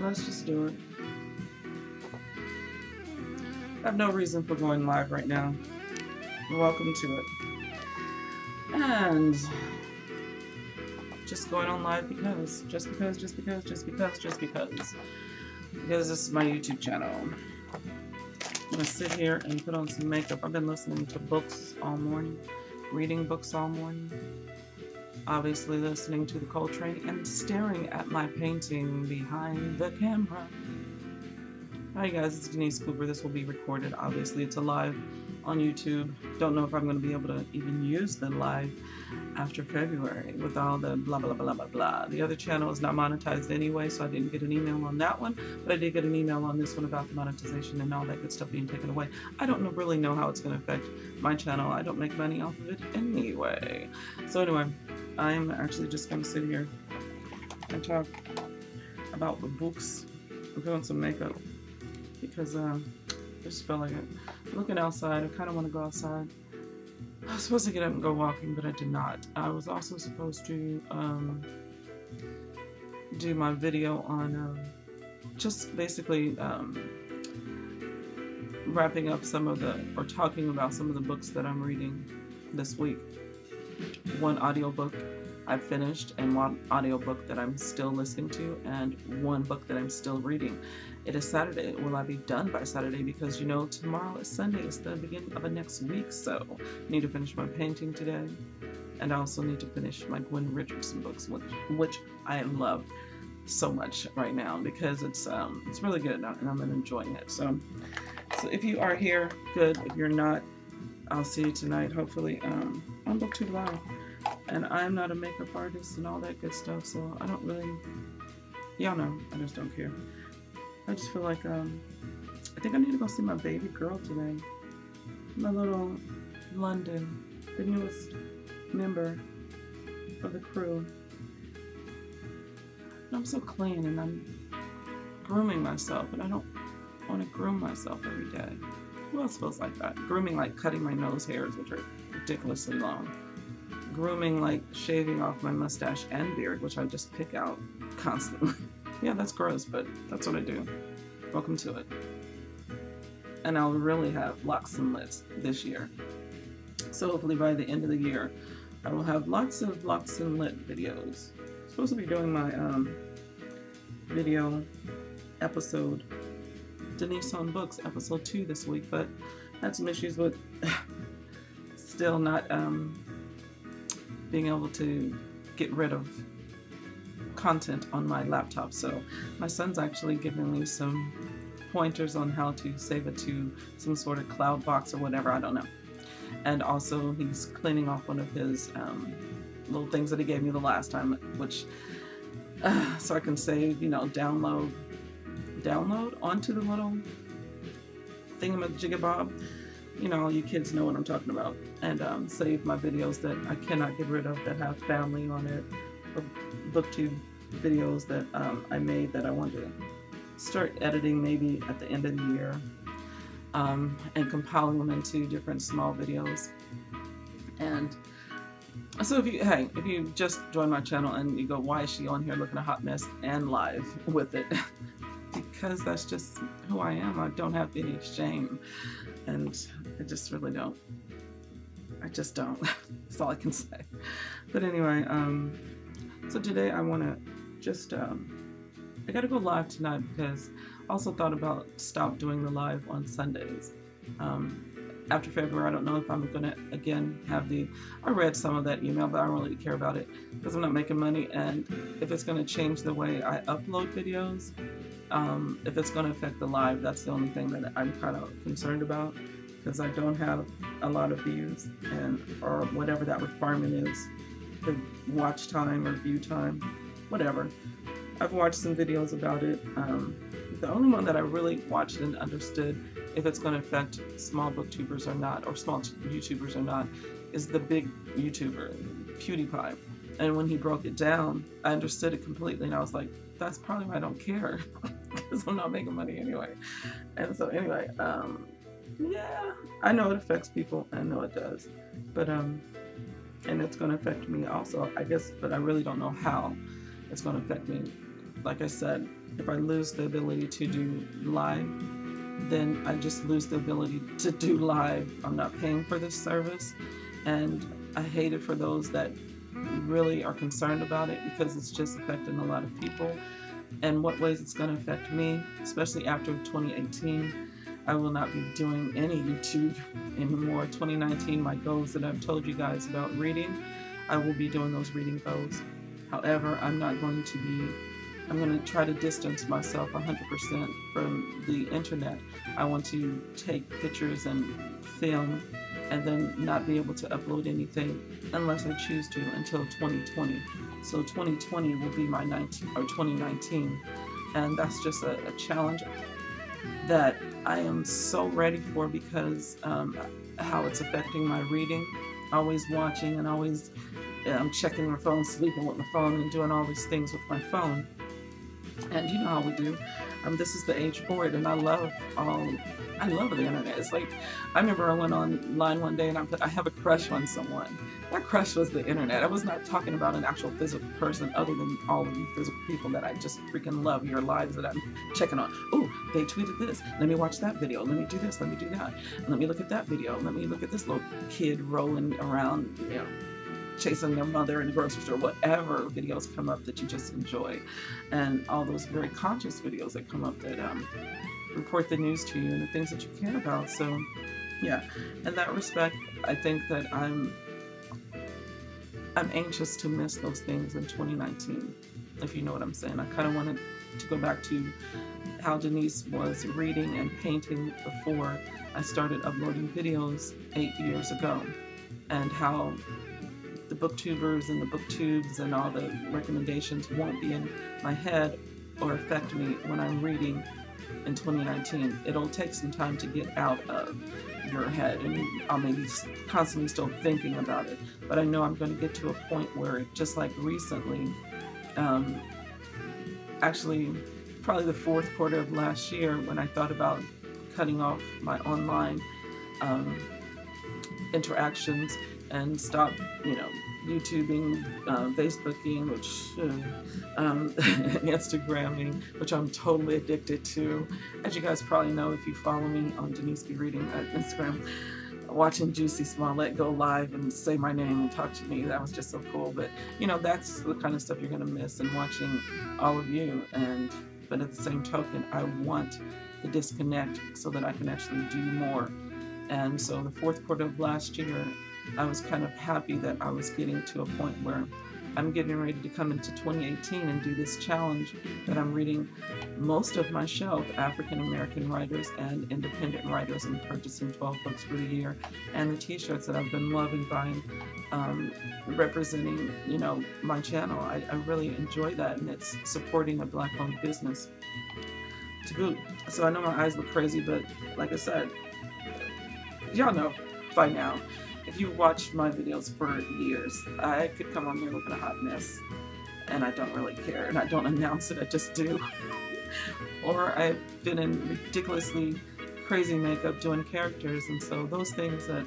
Let's just do it. I have no reason for going live right now. Welcome to it. And just going on live because. Because this is my YouTube channel. I'm gonna sit here and put on some makeup. I've been listening to books all morning, reading books all morning, obviously listening to the Coltrane and staring at my painting behind the camera. Hi guys, it's Denise Cooper. This will be recorded. Obviously it's a live on YouTube. Don't know if I'm going to be able to even use the live after February with all the blah blah blah blah blah. The other channel is not monetized anyway, so I didn't get an email on that one, but I did get an email on this one about the monetization and all that good stuff being taken away. I don't really know how it's going to affect my channel. I don't make money off of it anyway. So anyway, I'm actually just going to sit here and talk about the books. I'm doing some makeup because I just felt like it. Looking outside, I kind of want to go outside. I was supposed to get up and go walking, but I did not. I was also supposed to do my video on just basically wrapping up some of the, or talking about some of the books that I'm reading this week. One audiobook I've finished, and one audiobook that I'm still listening to, and one book that I'm still reading. It is Saturday. Will I be done by Saturday? Because you know tomorrow is Sunday. It's the beginning of the next week, so I need to finish my painting today, and I also need to finish my Gwen Richardson books, which I love so much right now because it's really good and I'm enjoying it. So if you are here, good. If you're not, I'll see you tonight, hopefully, on Booktube Live. And I'm not a makeup artist and all that good stuff, so I don't really, y'all know, I just don't care. I just feel like, I think I need to go see my baby girl today. My little London, the newest member of the crew. And I'm so clean and I'm grooming myself, but I don't want to groom myself every day. Who else feels like that? Grooming like cutting my nose hairs, which are ridiculously long. Grooming like shaving off my mustache and beard, which I just pick out constantly. Yeah, that's gross, but that's what I do. Welcome to it. And I'll really have locks and lits this year. So hopefully by the end of the year, I will have lots of locks and lit videos. I'm supposed to be doing my video episode, Denise on Books, episode 2 this week, but had some issues with still not being able to get rid of content on my laptop. So my son's actually giving me some pointers on how to save it to some sort of cloud box or whatever, I don't know. And also he's cleaning off one of his little things that he gave me the last time, which so I can save, you know, download onto the little thingamajigabob. You know, you kids know what I'm talking about. And save my videos that I cannot get rid of that have family on it, or Booktube videos that I made that I want to start editing maybe at the end of the year, and compiling them into different small videos. And so if you just join my channel and you go, why is she on here looking a hot mess and live with it? Because that's just who I am. I don't have any shame, and I just really don't. I just don't. That's all I can say. But anyway, so today I want to just, I got to go live tonight because I also thought about stop doing the live on Sundays. After February, I don't know if I'm going to, again, have I read some of that email, but I don't really care about it because I'm not making money, and if it's going to change the way I upload videos, if it's going to affect the live, that's the only thing that I'm kind of concerned about, because I don't have a lot of views, or whatever that requirement is, the watch time or view time, whatever. I've watched some videos about it. The only one that I really watched and understood if it's going to affect small booktubers or not, or small YouTubers or not, is the big YouTuber, PewDiePie. And when he broke it down, I understood it completely, and I was like, that's probably why I don't care, because I'm not making money anyway. And so anyway, yeah, I know it affects people, I know it does, but and it's going to affect me also, I guess, but I really don't know how it's going to affect me. Like I said, if I lose the ability to do live, then I just lose the ability to do live. I'm not paying for this service, and I hate it for those that really are concerned about it, because it's just affecting a lot of people. And what ways it's going to affect me, especially after 2018. I will not be doing any YouTube anymore. 2019, my goals that I've told you guys about reading, I will be doing those reading goals. However, I'm going to try to distance myself 100% from the internet. I want to take pictures and film and then not be able to upload anything unless I choose to until 2020. So 2020 will be my 2019, and that's just a challenge that I am so ready for, because how it's affecting my reading, always watching and always checking my phone, sleeping with my phone, and doing all these things with my phone. And you know how we do. This is the age for it, and I love the internet. It's like, I remember I went online one day and I have a crush on someone. That crush was the internet. I was not talking about an actual physical person, other than all of you physical people that I just freaking love, your lives that I'm checking on. Oh, they tweeted this. Let me watch that video. Let me do this. Let me do that. Let me look at that video. Let me look at this little kid rolling around, chasing their mother in the grocery store, whatever videos come up that you just enjoy, and all those very conscious videos that come up that report the news to you and the things that you care about. So yeah, in that respect, I think that I'm anxious to miss those things in 2019, if you know what I'm saying. I kind of wanted to go back to how Denise was reading and painting before I started uploading videos 8 years ago, and how the booktubers and the booktubes and all the recommendations won't be in my head or affect me when I'm reading in 2019. It'll take some time to get out of your head, and I'll maybe constantly still thinking about it, but I know I'm going to get to a point where, just like recently, actually probably the fourth quarter of last year, when I thought about cutting off my online interactions and stop, YouTubing, Facebooking, Instagramming, which I'm totally addicted to. As you guys probably know, if you follow me on Denise Be Reading at Instagram, watching Juicy Smollett go live and say my name and talk to me, that was just so cool. But that's the kind of stuff you're gonna miss, and watching all of you. But at the same token, I want to disconnect so that I can actually do more. And so the fourth quarter of last year, I was kind of happy that I was getting to a point where I'm getting ready to come into 2018 and do this challenge that I'm reading most of my shelf, African American writers and independent writers, and purchasing 12 books for the year, and the t-shirts that I've been loving buying, representing, my channel. I really enjoy that, and it's supporting a Black-owned business to boot. So I know my eyes look crazy, but like I said, y'all know by now, if you've watched my videos for years, I could come on here looking a hot mess, and I don't really care, and I don't announce it, I just do. Or I've been in ridiculously crazy makeup doing characters, and so those things that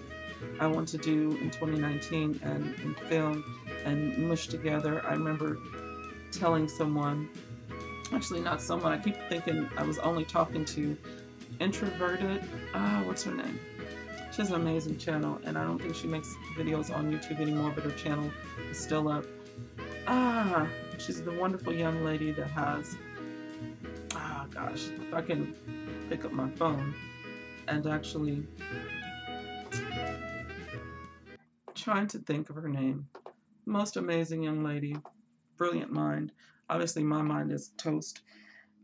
I want to do in 2019 and film and mush together. I remember telling someone, actually not someone, I keep thinking I was only talking to Introverted, what's her name? She has an amazing channel, and I don't think she makes videos on YouTube anymore, but her channel is still up. She's the wonderful young lady that has, gosh, if I can pick up my phone and actually trying to think of her name. Most amazing young lady, brilliant mind. Obviously my mind is toast.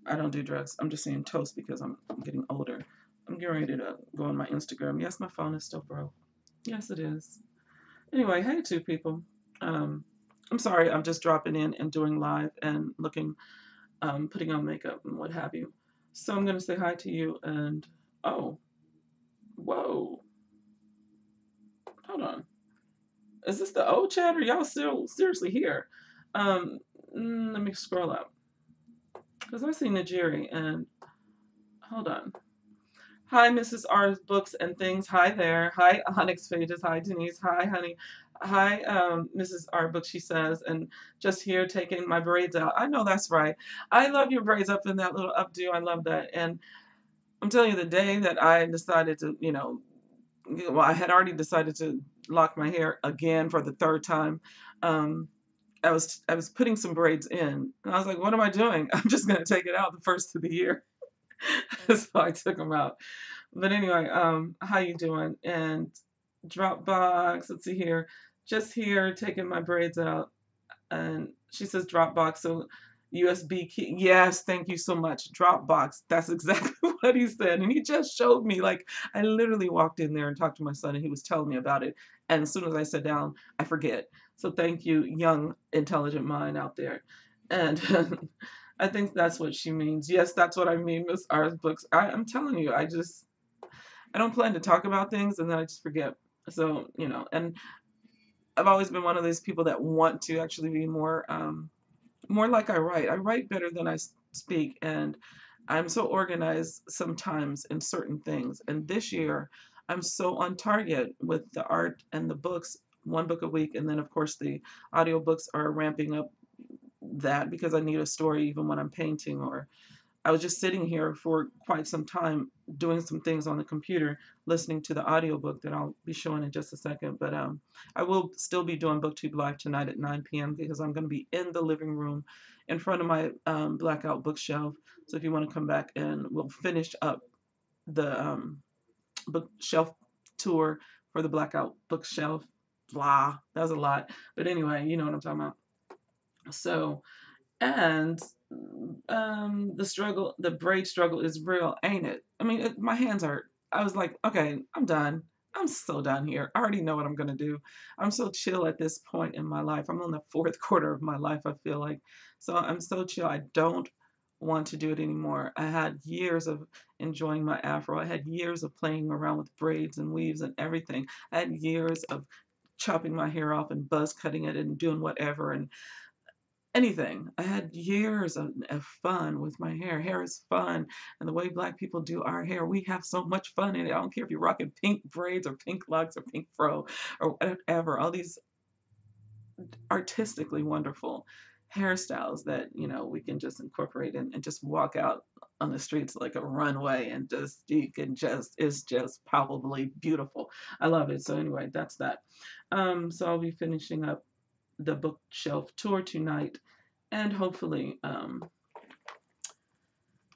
I don't do drugs. I'm just saying toast because I'm getting older. I'm getting ready to go on my Instagram. Yes, my phone is still broke. Yes, it is. Anyway, hey, two people. I'm sorry, I'm just dropping in and doing live and looking, putting on makeup and what have you. So I'm going to say hi to you and, oh, whoa. Hold on. Is this the old chat, or y'all still seriously here? Let me scroll up. Because I see Najiri and, hold on. Hi, Mrs. R's Books and Things. Hi there. Hi, Onyx Pages. Hi, Denise. Hi, honey. Hi, Mrs. R Books, she says, and just here taking my braids out. I know that's right. I love your braids up in that little updo. I love that. And I'm telling you, the day that I decided to, well, I had already decided to lock my hair again for the third time. Um, I was putting some braids in, and I was like, "What am I doing? I'm just gonna take it out the first of the year." So I took them out. But anyway, how you doing? And Dropbox, let's see here. Just here taking my braids out. And she says Dropbox, so USB key. Yes, thank you so much. Dropbox. That's exactly what he said. And he just showed me, like, I literally walked in there and talked to my son and he was telling me about it. And as soon as I sit down, I forget. So thank you, young, intelligent mind out there. And I think that's what she means. Yes, that's what I mean, Miss R's Books. I'm telling you, I don't plan to talk about things and then I just forget. So, and I've always been one of those people that want to actually be more like I write. I write better than I speak, and I'm so organized sometimes in certain things. And this year, I'm so on target with the art and the books, one book a week, and then of course the audiobooks are ramping up that because I need a story even when I'm painting or I was just sitting here for quite some time doing some things on the computer, listening to the audiobook that I'll be showing in just a second. But I will still be doing Booktube Live tonight at 9 p.m. because I'm going to be in the living room in front of my Blackout bookshelf. So if you want to come back and we'll finish up the bookshelf tour for the Blackout bookshelf. Blah, that was a lot. But anyway, you know what I'm talking about. So, and the braid struggle is real, ain't it? I mean, my hands hurt. I was like, okay, I'm done. I'm so done here. I already know what I'm gonna do. I'm so chill at this point in my life. I'm on the fourth quarter of my life, I feel like. So I'm so chill. I don't want to do it anymore. I had years of enjoying my afro. I had years of playing around with braids and weaves and everything. I had years of chopping my hair off and buzz cutting it and doing whatever and anything. I had years of fun with my hair. Hair is fun. And the way Black people do our hair, we have so much fun in it. I don't care if you're rocking pink braids or pink locks or pink fro or whatever. All these artistically wonderful hairstyles that, we can just incorporate and just walk out on the streets like a runway and just, you can just, it's just palpably beautiful. I love it. So anyway, that's that. So I'll be finishing up the bookshelf tour tonight and hopefully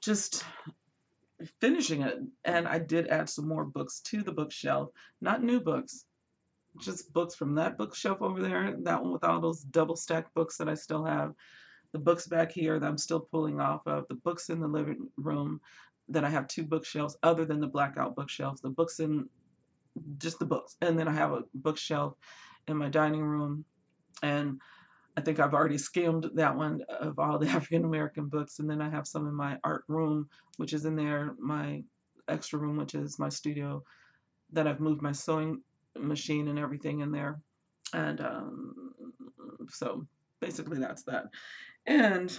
just finishing it. And I did add some more books to the bookshelf, not new books, just books from that bookshelf over there, that one with all those double stacked books that I still have, the books back here that I'm still pulling off of, the books in the living room that I have two bookshelves other than the Blackout bookshelves, the books in just the books. And then I have a bookshelf in my dining room and I think I've already skimmed that one of all the African American books. And then I have some in my art room, which is in there, my extra room, which is my studio, that I've moved my sewing machine and everything in there. And so basically that's that. And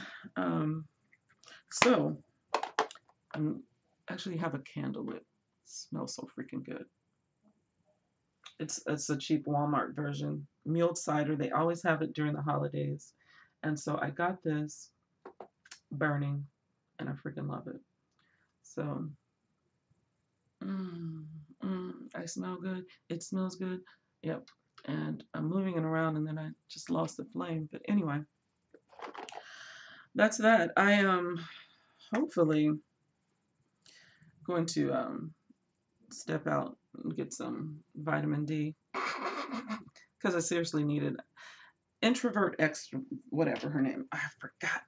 so I actually have a candle lit. It smells so freaking good. It's a cheap Walmart version. Mulled cider. They always have it during the holidays. And so I got this burning and I freaking love it. So I smell good. It smells good. Yep. And I'm moving it around and then I just lost the flame. But anyway, that's that. I am hopefully going to step out and get some vitamin D because I seriously need it. Introvert extra, whatever her name. I forgot.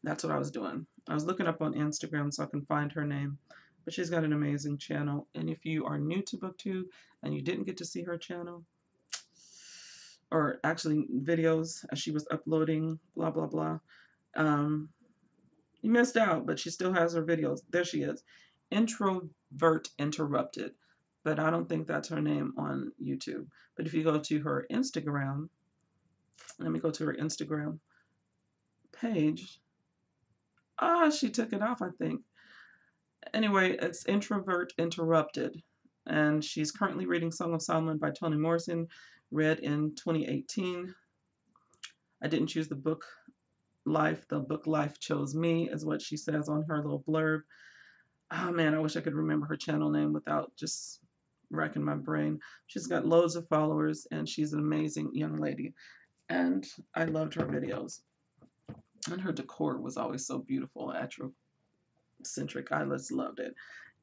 That's what I was doing. I was looking up on Instagram so I can find her name. But she's got an amazing channel. And if you are new to BookTube and you didn't get to see her channel, or actually videos as she was uploading, blah, blah, blah, um, you missed out, but she still has her videos. There she is. Introvert Interrupted. But I don't think that's her name on YouTube. But if you go to her Instagram, let me go to her Instagram page. She took it off, I think. Anyway, it's Introvert Interrupted. And she's currently reading Song of Solomon by Toni Morrison, read in 2018. I didn't choose the book life. The book life chose me, is what she says on her little blurb. Oh man, I wish I could remember her channel name without just racking my brain. She's got loads of followers and she's an amazing young lady. And I loved her videos. And her decor was always so beautiful, Afrocentric. I just loved it.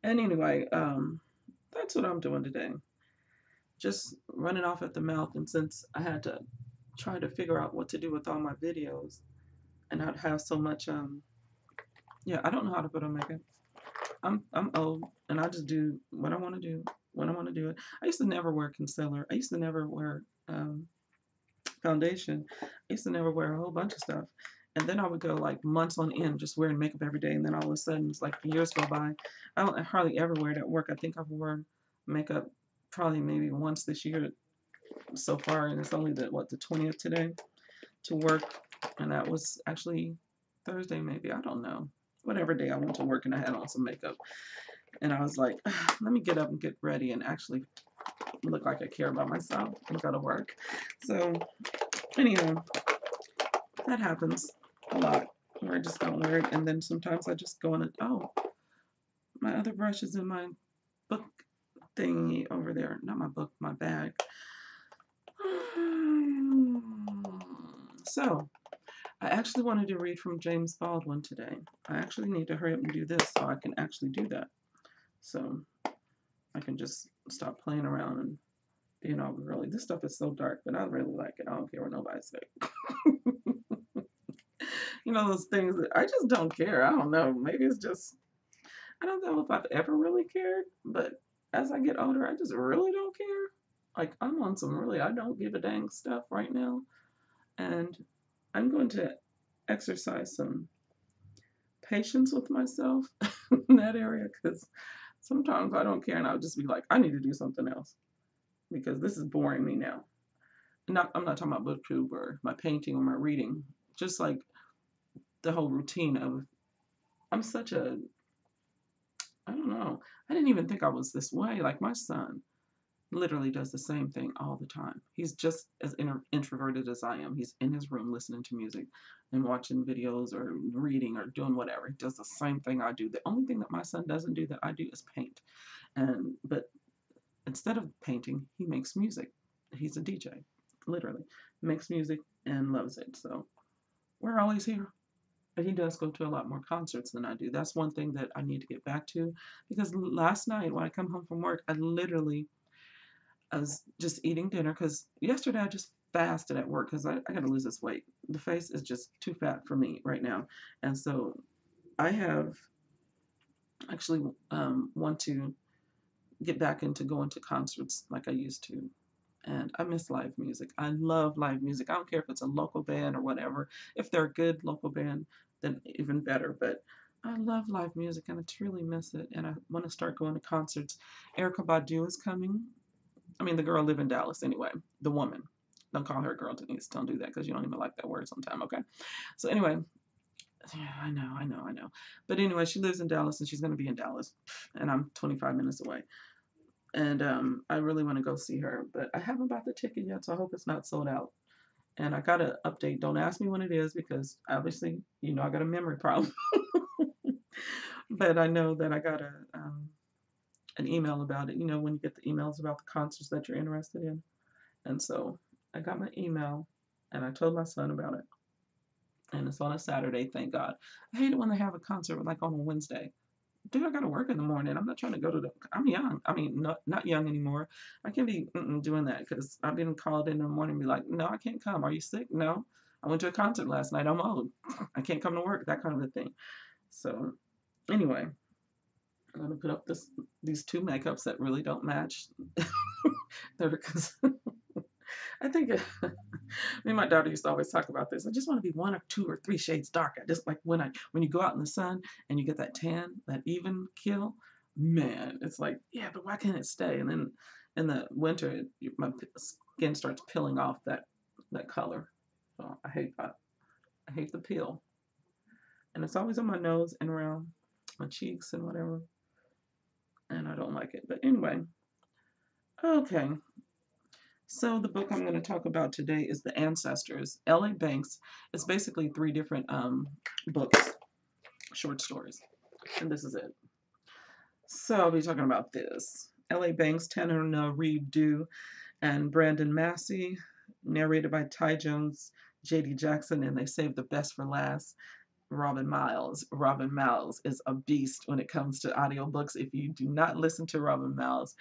And anyway, that's what I'm doing today. Just running off at the mouth. And since I had to try to figure out what to do with all my videos, and I'd have so much, yeah, I don't know how to put on makeup. I'm old, and I just do what I want to do when I want to do it. I used to never wear concealer. I used to never wear foundation. I used to never wear a whole bunch of stuff. And then I would go like months on end just wearing makeup every day. And then all of a sudden, it's like years go by. I don't hardly ever wear it at work. I think I've worn makeup probably maybe once this year so far. And it's only the 20th today to work. And that was actually Thursday, maybe. I don't know. Whatever day I went to work and I had on some makeup. And I was like, let me get up and get ready and actually look like I care about myself and go to work. So, anyhow, that happens a lot where I just don't wear it. And then sometimes I just go in it. Oh, my other brush is in my book thingy over there. Not my book, my bag. So, I actually wanted to read from James Baldwin today. I actually need to hurry up and do this so I can actually do that. So I can just stop playing around and being all really. This stuff is so dark, but I really like it. I don't care what nobody says. You know, those things that I just don't care. I don't know. Maybe it's just, I don't know if I've ever really cared, but as I get older, I just really don't care. Like, I'm on some really, I don't give a dang stuff right now. And I'm going to exercise some patience with myself in that area because sometimes I don't care and I'll just be like, I need to do something else because this is boring me now. I'm not talking about Booktube or my painting or my reading, just like the whole routine of, I'm such a, I don't know, I didn't even think I was this way. Like my son literally does the same thing all the time. He's just as introverted as I am. He's in his room listening to music and watching videos or reading or doing whatever. He does the same thing I do. The only thing that my son doesn't do that I do is paint. But instead of painting, he makes music. He's a DJ, literally. Makes music and loves it. So we're always here. But he does go to a lot more concerts than I do. That's one thing that I need to get back to. Because last night when I come home from work, I was just eating dinner because yesterday I just fasted at work because I got to lose this weight. The face is just too fat for me right now. And so I have actually want to get back into going to concerts like I used to. And I miss live music. I love live music. I don't care if it's a local band or whatever. If they're a good local band, then even better. But I love live music and I truly miss it. And I want to start going to concerts. Erykah Badu is coming. I mean, the girl live in Dallas anyway. The woman. Don't call her a girl, Denise. Don't do that because you don't even like that word sometimes, okay? So anyway, yeah, I know. But anyway, she lives in Dallas and she's going to be in Dallas. And I'm 25 minutes away. And I really want to go see her. But I haven't bought the ticket yet, so I hope it's not sold out. And I got to update. Don't ask me when it is because obviously, you know, I got a memory problem. But I know that I got an email about it. You know, when you get the emails about the concerts that you're interested in. And so I got my email and I told my son about it. And it's on a Saturday, thank God. I hate it when they have a concert like on a Wednesday. Dude, I got to work in the morning. I'm not trying to go to the, I'm young. I mean, not young anymore. I can't be doing that because I've been called in the morning and be like, no, I can't come. Are you sick? No. I went to a concert last night. I'm old. I can't come to work, that kind of a thing. So anyway, I'm going to put up these two makeups that really don't match. They're because I think me and my daughter used to always talk about this. I just want to be 1 or 2 or 3 shades darker. Just like when you go out in the sun and you get that tan, that even kill, man, it's like, yeah, but why can't it stay? And then in the winter, my skin starts peeling off that color. So I hate that. I hate the peel. And it's always on my nose and around my cheeks and whatever. and I don't like it. But anyway, okay. So the book I'm going to talk about today is The Ancestors. L.A. Banks. It's basically three different books, short stories, and this is it. So I'll be talking about this. L.A. Banks, Tanner Reeve Dew, and Brandon Massey, narrated by Ty Jones, J.D. Jackson, and they saved the best for last. Robin Miles. Robin Miles is a beast when it comes to audiobooks. If you do not listen to Robin Miles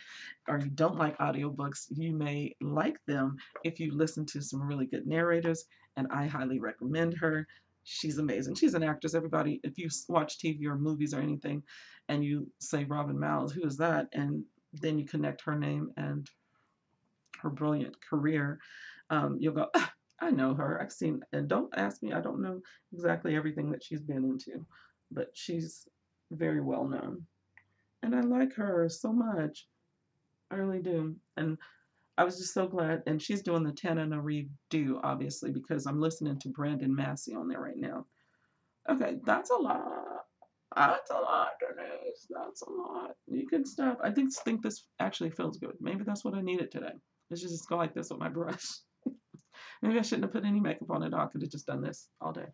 or you don't like audiobooks, you may like them if you listen to some really good narrators, and I highly recommend her. She's amazing. She's an actress. Everybody, if you watch TV or movies or anything and you say Robin Miles, who is that? And then you connect her name and her brilliant career, you'll go, ah, I know her. I've seen, and don't ask me, I don't know exactly everything that she's been into, but she's very well known. And I like her so much. I really do. And I was just so glad. And she's doing the Tana redo, obviously, because I'm listening to Brandon Massey on there right now. Okay, that's a lot. That's a lot, Denise. That's a lot. You can stop. I think this actually feels good. Maybe that's what I needed today. Let's just go like this with my brush. Maybe I shouldn't have put any makeup on at all. I could have just done this all day.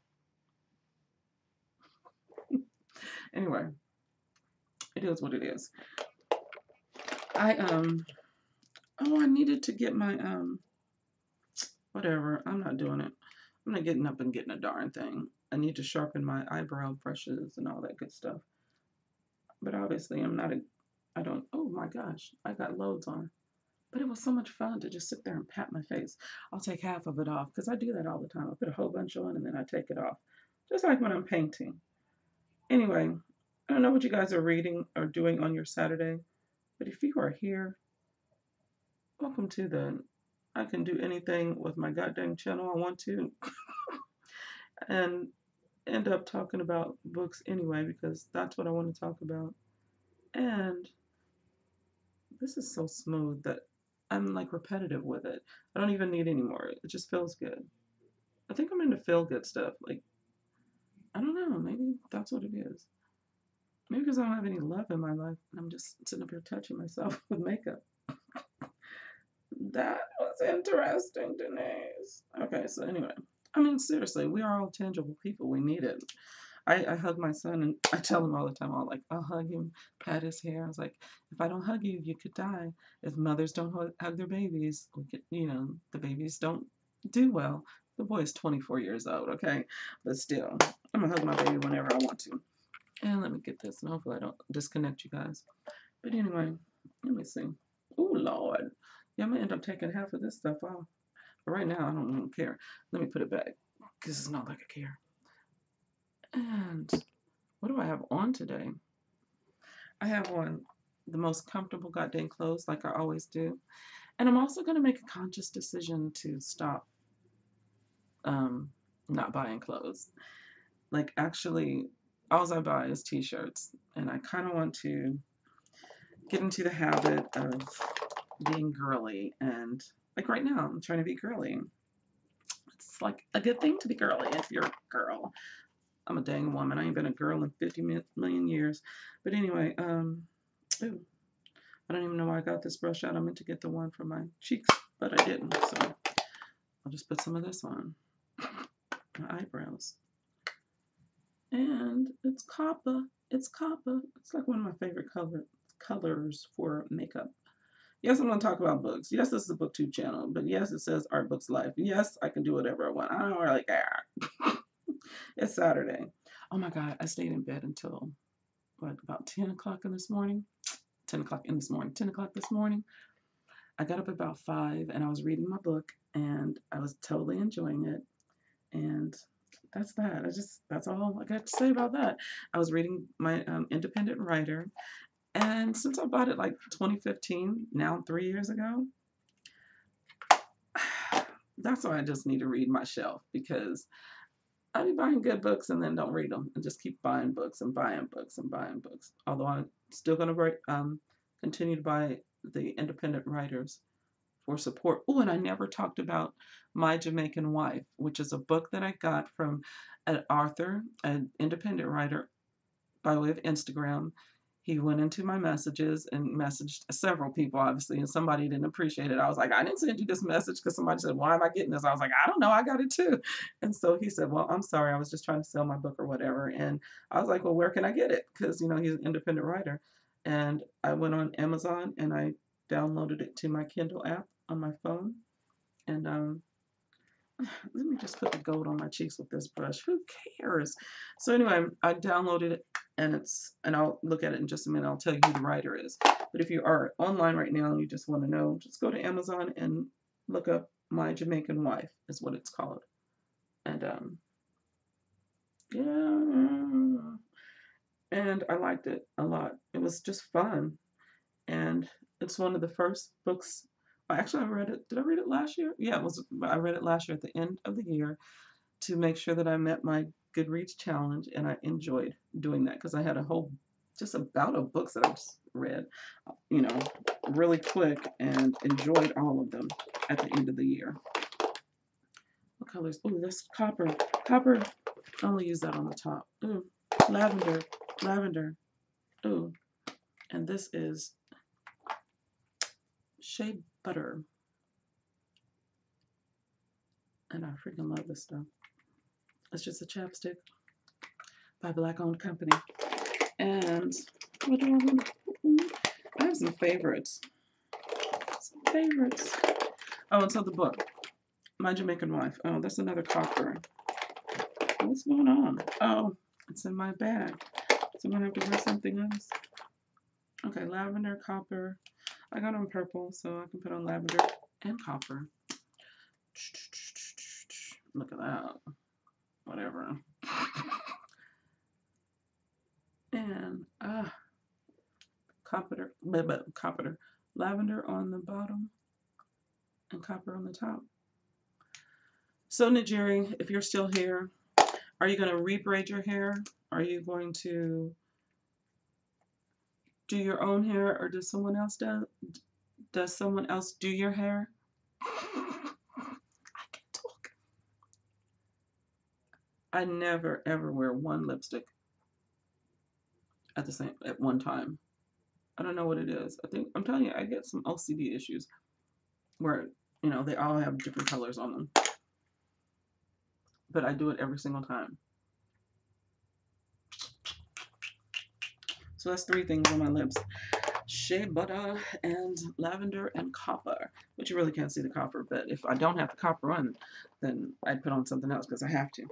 Anyway, it is what it is. I oh, I needed to get my whatever. I'm not doing it. I'm not getting up and getting a darn thing. I need to sharpen my eyebrow brushes and all that good stuff. But obviously I'm not a I don't oh my gosh, I got loads on. But it was so much fun to just sit there and pat my face. I'll take half of it off because I do that all the time. I put a whole bunch on and then I take it off. Just like when I'm painting. Anyway, I don't know what you guys are reading or doing on your Saturday, but if you are here, welcome to the I can do anything with my goddamn channel I want to and end up talking about books anyway because that's what I want to talk about. And this is so smooth that I'm like repetitive with it. I don't even need any more. It just feels good. I think I'm into feel good stuff. Like, I don't know. Maybe that's what it is. Maybe because I don't have any love in my life. And I'm just sitting up here touching myself with makeup. That was interesting, Denise. Okay, so anyway. I mean, seriously, we are all tangible people. We need it. I hug my son and I tell him all the time, I'll hug him, pat his hair. I was like, if I don't hug you, you could die. If mothers don't hug their babies, we could, the babies don't do well. The boy is 24 years old, okay? But still, I'm gonna hug my baby whenever I want to. And let me get this, and hopefully I don't disconnect you guys. But anyway, let me see. Oh, Lord. Yeah, I'm gonna end up taking half of this stuff off. But right now, I don't even care. Let me put it back, because it's not like I care. And what do I have on today? I have on the most comfortable goddamn clothes like I always do. And I'm also going to make a conscious decision to stop not buying clothes. Like, actually, all I buy is t-shirts. And I kind of want to get into the habit of being girly. And like right now, I'm trying to be girly. It's like a good thing to be girly if you're a girl. I'm a dang woman. I ain't been a girl in 50 million years. But anyway, ooh, I don't even know why I got this brush out. I meant to get the one for my cheeks, but I didn't. So I'll just put some of this on my eyebrows. And it's copper. It's copper. It's like one of my favorite colors for makeup. Yes, I'm going to talk about books. Yes, this is a Booktube channel. But yes, it says Art Books Life. Yes, I can do whatever I want. I don't really care. It's Saturday. Oh my God, I stayed in bed until, about 10 o'clock in this morning? 10 o'clock in this morning. 10 o'clock this morning. I got up about 5 and I was reading my book and I was totally enjoying it. And that's that. That's all I got to say about that. I was reading my independent writer. And since I bought it like 2015, now 3 years ago, that's why I just need to read my shelf because I be buying good books and then don't read them and just keep buying books and buying books and buying books. Although I'm still going to continue to buy the independent writers for support. Oh, and I never talked about My Jamaican Wife, which is a book that I got from an author, an independent writer by way of Instagram. he went into my messages and messaged several people, obviously, and somebody didn't appreciate it. I was like, I didn't send you this message because somebody said, why am I getting this? I was like, I don't know, I got it too. And so he said, well, I'm sorry, I was just trying to sell my book or whatever. And I was like, well, where can I get it? Because, he's an independent writer. And I went on Amazon and I downloaded it to my Kindle app on my phone. And let me just put the gold on my cheeks with this brush. Who cares? So anyway, I downloaded it and I'll look at it in just a minute. I'll tell you who the writer is. But if you are online right now and you just want to know, just go to Amazon and look up My Jamaican Wife is what it's called. And yeah. And I liked it a lot. It was just fun. And it's one of the first books. Actually, I read it. Did I read it last year? Yeah, it was. I read it last year at the end of the year to make sure that I met my Goodreads challenge, and I enjoyed doing that because I had a whole just about of books that I just read, really quick and enjoyed all of them at the end of the year. What colors? Oh, this copper. Copper. I only use that on the top. Ooh, lavender. Lavender. Ooh, and this is Shea Butter. And I freaking love this stuff. It's just a chapstick by Black-owned company. And what do I want to... I have some favorites. Oh, and so the book, My Jamaican Wife. Oh, that's another copper. What's going on? Oh, it's in my bag. So I'm going to have to wear something else. Okay, lavender, copper. I got on purple, so I can put on lavender and copper. Look at that. Whatever. And copper, lavender on the bottom and copper on the top. So Najiri, if you're still here, are you going to rebraid your hair? Are you going to do your own hair, or does someone else do your hair? I can talk. I never ever wear one lipstick at one time. I don't know what it is. I'm telling you, I get some OCD issues where, they all have different colors on them. But I do it every single time. So that's 3 things on my lips. Shea butter and lavender and copper. But you really can't see the copper. But if I don't have the copper on, then I'd put on something else because I have to.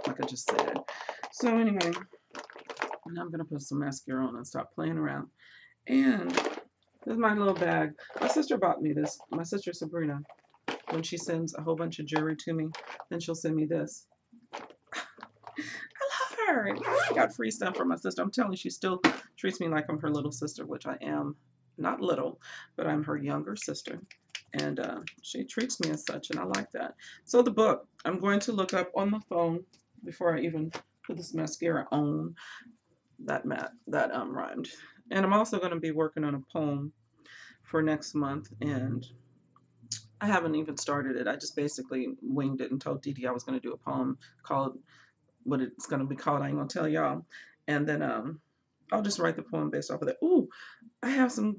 Like I just said. So anyway, now I'm going to put some mascara on and stop playing around. And this is my little bag. My sister bought me this. My sister Sabrina. When she sends a whole bunch of jewelry to me, then she'll send me this. I love her. I got free stuff from my sister. I'm telling you, she still treats me like I'm her little sister, which I am. Not little, but I'm her younger sister. And she treats me as such, and I like that. So the book, I'm going to look up on the phone before I even put this mascara on. That rhymed. And I'm also going to be working on a poem for next month, and I haven't even started it. I just basically winged it and told Dee Dee I was going to do a poem called what it's going to be called. I ain't going to tell y'all. And then I'll just write the poem based off of that. Ooh, I have some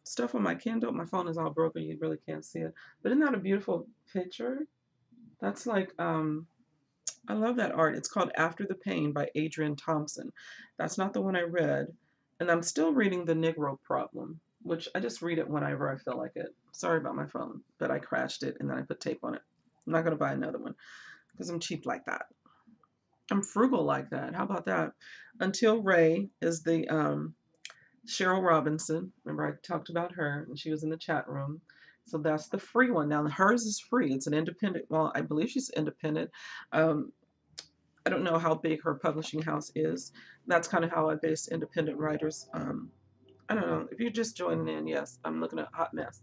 stuff on my Kindle. My phone is all broken. You really can't see it. But isn't that a beautiful picture? That's like, I love that art. It's called After the Pain by Adrian Thompson. That's not the one I read. And I'm still reading The Negro Problem, which I just read it whenever I feel like it. Sorry about my phone, but I crashed it and then I put tape on it. I'm not going to buy another one because I'm cheap like that. I'm frugal like that. How about that? Until Ray is the Cheryl Robinson. Remember I talked about her and she was in the chat room. So that's the free one. Now hers is free. It's an independent. Well, I believe she's independent. I don't know how big her publishing house is. That's kind of how I base independent writers. I don't know. If you're just joining in, yes, I'm looking at a hot mess.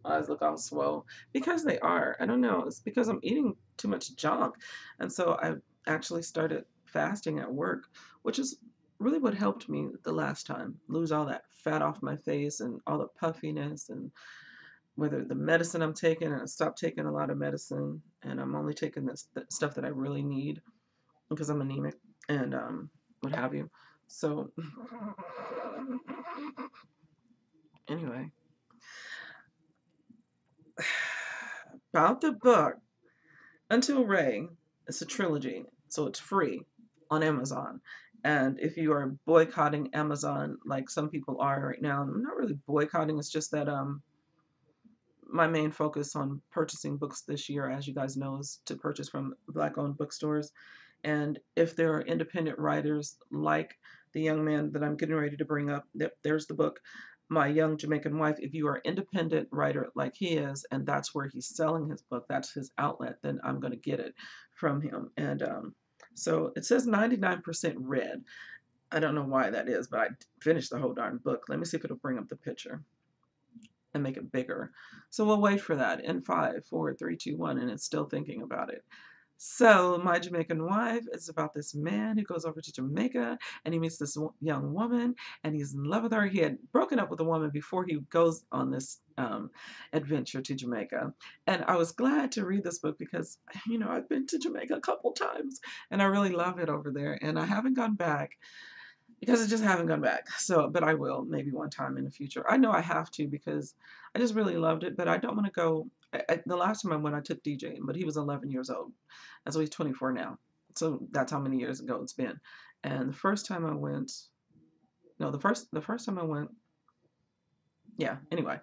Eyes look all swole. Because they are. I don't know. It's because I'm eating too much junk. And so I actually started fasting at work, which is really what helped me the last time. Lose all that fat off my face and all the puffiness, and whether the medicine I'm taking, and I stopped taking a lot of medicine, and I'm only taking the stuff that I really need because I'm anemic and what have you. So anyway, about the book, Until Ray, it's a trilogy, so it's free on Amazon. And if you are boycotting Amazon, like some people are right now, I'm not really boycotting, it's just that my main focus on purchasing books this year, as you guys know, is to purchase from Black-owned bookstores. And if there are independent writers like the young man that I'm getting ready to bring up, there's the book, My Young Jamaican Wife. If you are an independent writer like he is, and that's where he's selling his book, that's his outlet, then I'm going to get it from him. And so it says 99% read. I don't know why that is, but I finished the whole darn book. Let me see if it'll bring up the picture and make it bigger. So we'll wait for that in 5, 4, 3, 2, 1, and it's still thinking about it. So, My Jamaican Wife is about this man who goes over to Jamaica and he meets this young woman and he's in love with her. He had broken up with a woman before he goes on this adventure to Jamaica. And I was glad to read this book because, I've been to Jamaica a couple times and I really love it over there. And I haven't gone back because I just haven't gone back. So, but I will maybe one time in the future. I know I have to because I just really loved it, but I don't want to go. The last time I went, I took DJ, but he was 11 years old. And so he's 24 now. So that's how many years ago it's been. And the first time I went, no, the first time I went, yeah, anyway.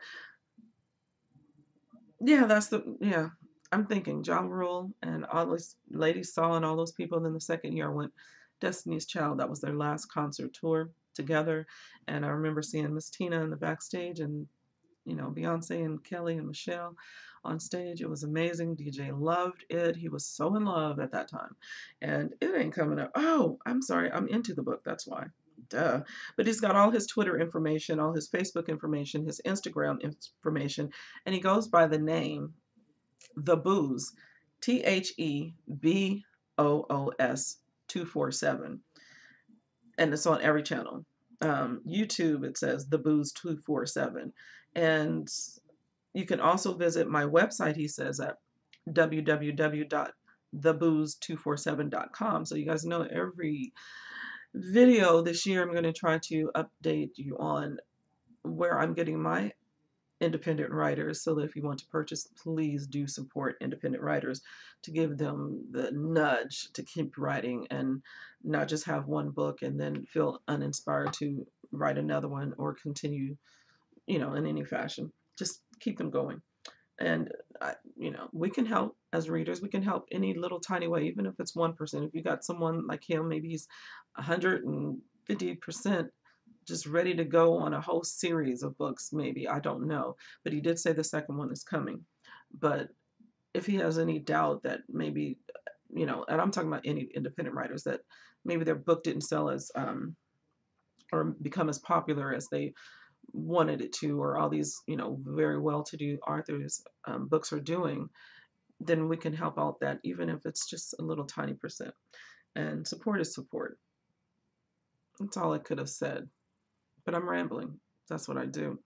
Yeah, yeah. I'm thinking John Rule and all those ladies saw and all those people. Then the second year I went Destiny's Child. That was their last concert tour together. And I remember seeing Miss Tina in the backstage and, Beyonce and Kelly and Michelle on stage. It was amazing. DJ loved it. He was so in love at that time. And it ain't coming up. Oh, I'm sorry. I'm into the book. That's why. Duh. But he's got all his Twitter information, all his Facebook information, his Instagram information, and he goes by the name The Booze, THEBOOS 247, and it's on every channel. YouTube, it says The Booze 247, and you can also visit my website. He says at www.thebooze247.com. So you guys know every video this year, I'm going to try to update you on where I'm getting my independent writers, so that if you want to purchase, please do support independent writers to give them the nudge to keep writing and not just have one book and then feel uninspired to write another one or continue, in any fashion. Just keep them going. And we can help as readers. We can help any little tiny way, even if it's 1%. If you got someone like him, maybe he's 150% just ready to go on a whole series of books, maybe. I don't know. But he did say the second one is coming. But if he has any doubt that maybe, and I'm talking about any independent writers, that maybe their book didn't sell as, or become as popular as they wanted it to, or all these, very well-to-do authors' books are doing, then we can help out that, even if it's just a little tiny percent. And support is support. That's all I could have said. But I'm rambling. That's what I do.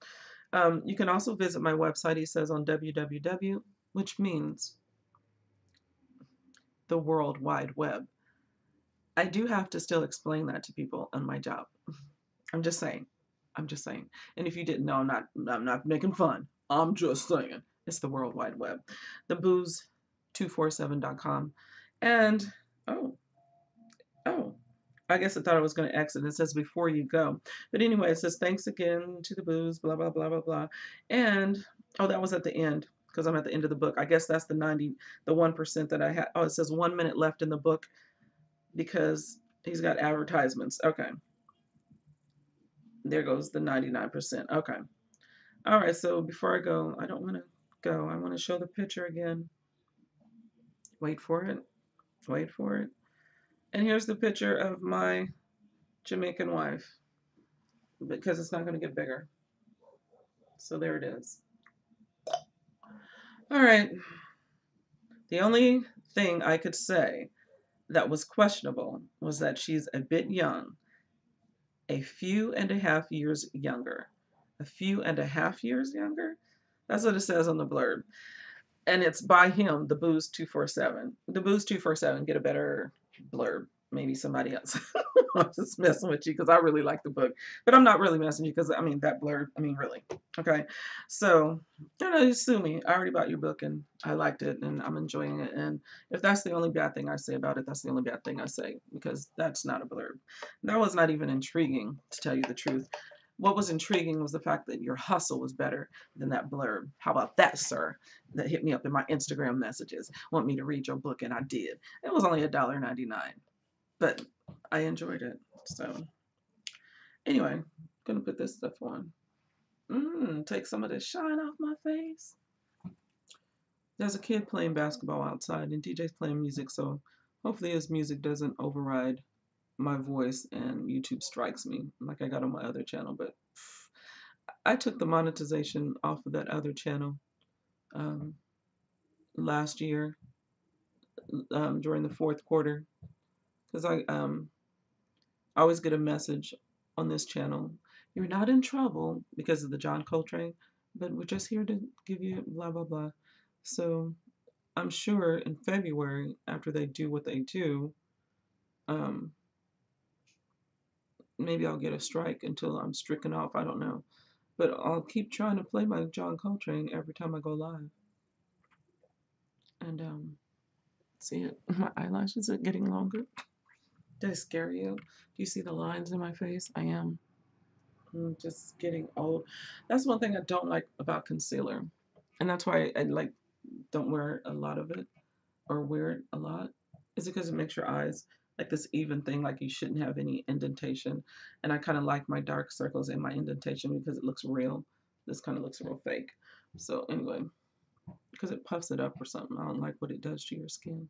You can also visit my website, he says, on www, which means the World Wide Web. I do have to still explain that to people on my job. I'm just saying. I'm just saying. And if you didn't know, I'm not making fun. I'm just saying. It's the World Wide Web. Thebooze247.com. And oh, I guess I thought I was going to exit. It says before you go. But anyway, it says thanks again to the booze, blah, blah, blah, blah, blah. And, oh, that was at the end because I'm at the end of the book. I guess that's the 1% that I had. Oh, it says 1 minute left in the book because he's got advertisements. Okay. There goes the 99%. Okay. All right. So before I go, I don't want to go. I want to show the picture again. Wait for it. Wait for it. And here's the picture of my Jamaican wife, because it's not going to get bigger. So there it is. All right. The only thing I could say that was questionable was that she's a bit young, a few and a half years younger. A few and a half years younger? That's what it says on the blurb. And it's by him, The Booze 247. The Booze 247, get a better blurb. maybe somebody else. I'm just messing with you because I really like the book, but I'm not really messing with you because I mean that blurb. I mean, really. Okay, so don't know, just sue me. I already bought your book and I liked it and I'm enjoying it. And if that's the only bad thing I say about it, that's the only bad thing I say because that's not a blurb. That was not even intriguing, to tell you the truth. What was intriguing was the fact that your hustle was better than that blurb. How about that, sir? That hit me up in my Instagram messages. Want me to read your book, and I did. It was only $1.99, but I enjoyed it. So anyway, gonna put this stuff on. Take some of the shine off my face. There's a kid playing basketball outside, and DJ's playing music, so hopefully his music doesn't override my voice and YouTube strikes me like I got on my other channel. But I took the monetization off of that other channel um, last year during the fourth quarter because I always get a message on this channel. You're not in trouble because of the John Coltrane, but we're just here to give you blah, blah, blah. So I'm sure in February, after they do what they do, um, maybe I'll get a strike until I'm stricken off. I don't know. But I'll keep trying to play my John Coltrane every time I go live. And see it, my eyelashes are getting longer. Did I scare you? Do you see the lines in my face? I am. I'm just getting old. That's one thing I don't like about concealer. And that's why I like don't wear a lot of it or wear it a lot. Is it because it makes your eyes like this even thing, like you shouldn't have any indentation. And I kind of like my dark circles and my indentation because it looks real. This kind of looks real fake. So anyway, because it puffs it up or something. I don't like what it does to your skin.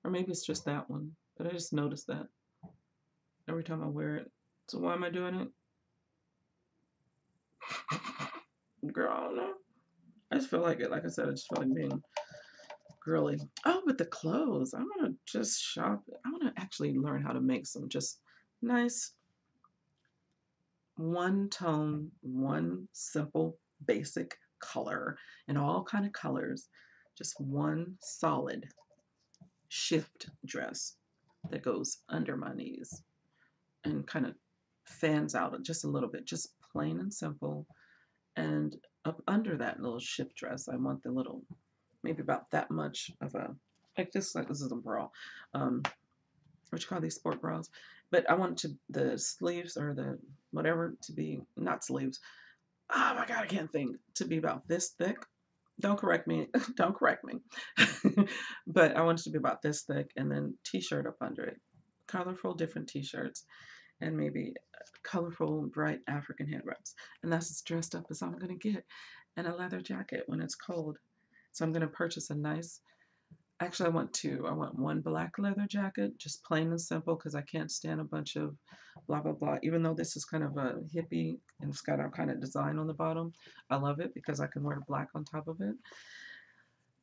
Or maybe it's just that one. But I just noticed that every time I wear it. So why am I doing it? Girl, I don't know. I just feel like it. Like I said, I just feel like being girly. Oh, but the clothes. I want to just shop. I want to actually learn how to make some just nice one tone, one simple, basic color in all kind of colors. Just one solid shift dress that goes under my knees and kind of fans out just a little bit, just plain and simple. And up under that little shift dress, I want the little, maybe about that much of a, like this is a bra. What you call these sport bras? But I want the sleeves or the whatever to be, not sleeves. Oh my God, I can't think. To be about this thick. Don't correct me. Don't correct me. But I want it to be about this thick and then t-shirt up under it. Colorful, different t-shirts and maybe colorful, bright African head wraps. And that's as dressed up as I'm going to get. And a leather jacket when it's cold. So I'm going to purchase a nice, actually I want two. I want one black leather jacket, just plain and simple, because I can't stand a bunch of blah, blah, blah. Even though this is kind of a hippie and it's got our kind of design on the bottom, I love it because I can wear black on top of it.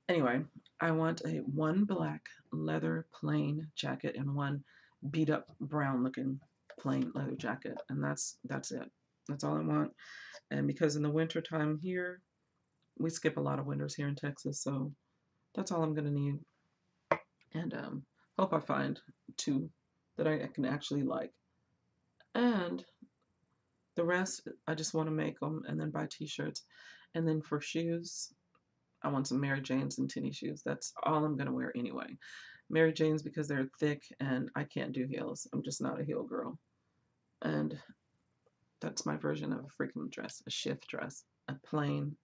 Anyway, I want a one black leather plain jacket and one beat up brown looking plain leather jacket. And that's it. That's all I want. And because in the winter time here, we skip a lot of winters here in Texas, so that's all I'm gonna need. And hope I find two that I can actually like. And the rest, I just want to make them and then buy t-shirts. And then for shoes, I want some Mary Janes and tennis shoes. That's all I'm gonna wear anyway. Mary Janes because they're thick and I can't do heels. I'm just not a heel girl. And that's my version of a freaking dress, a shift dress, a plain,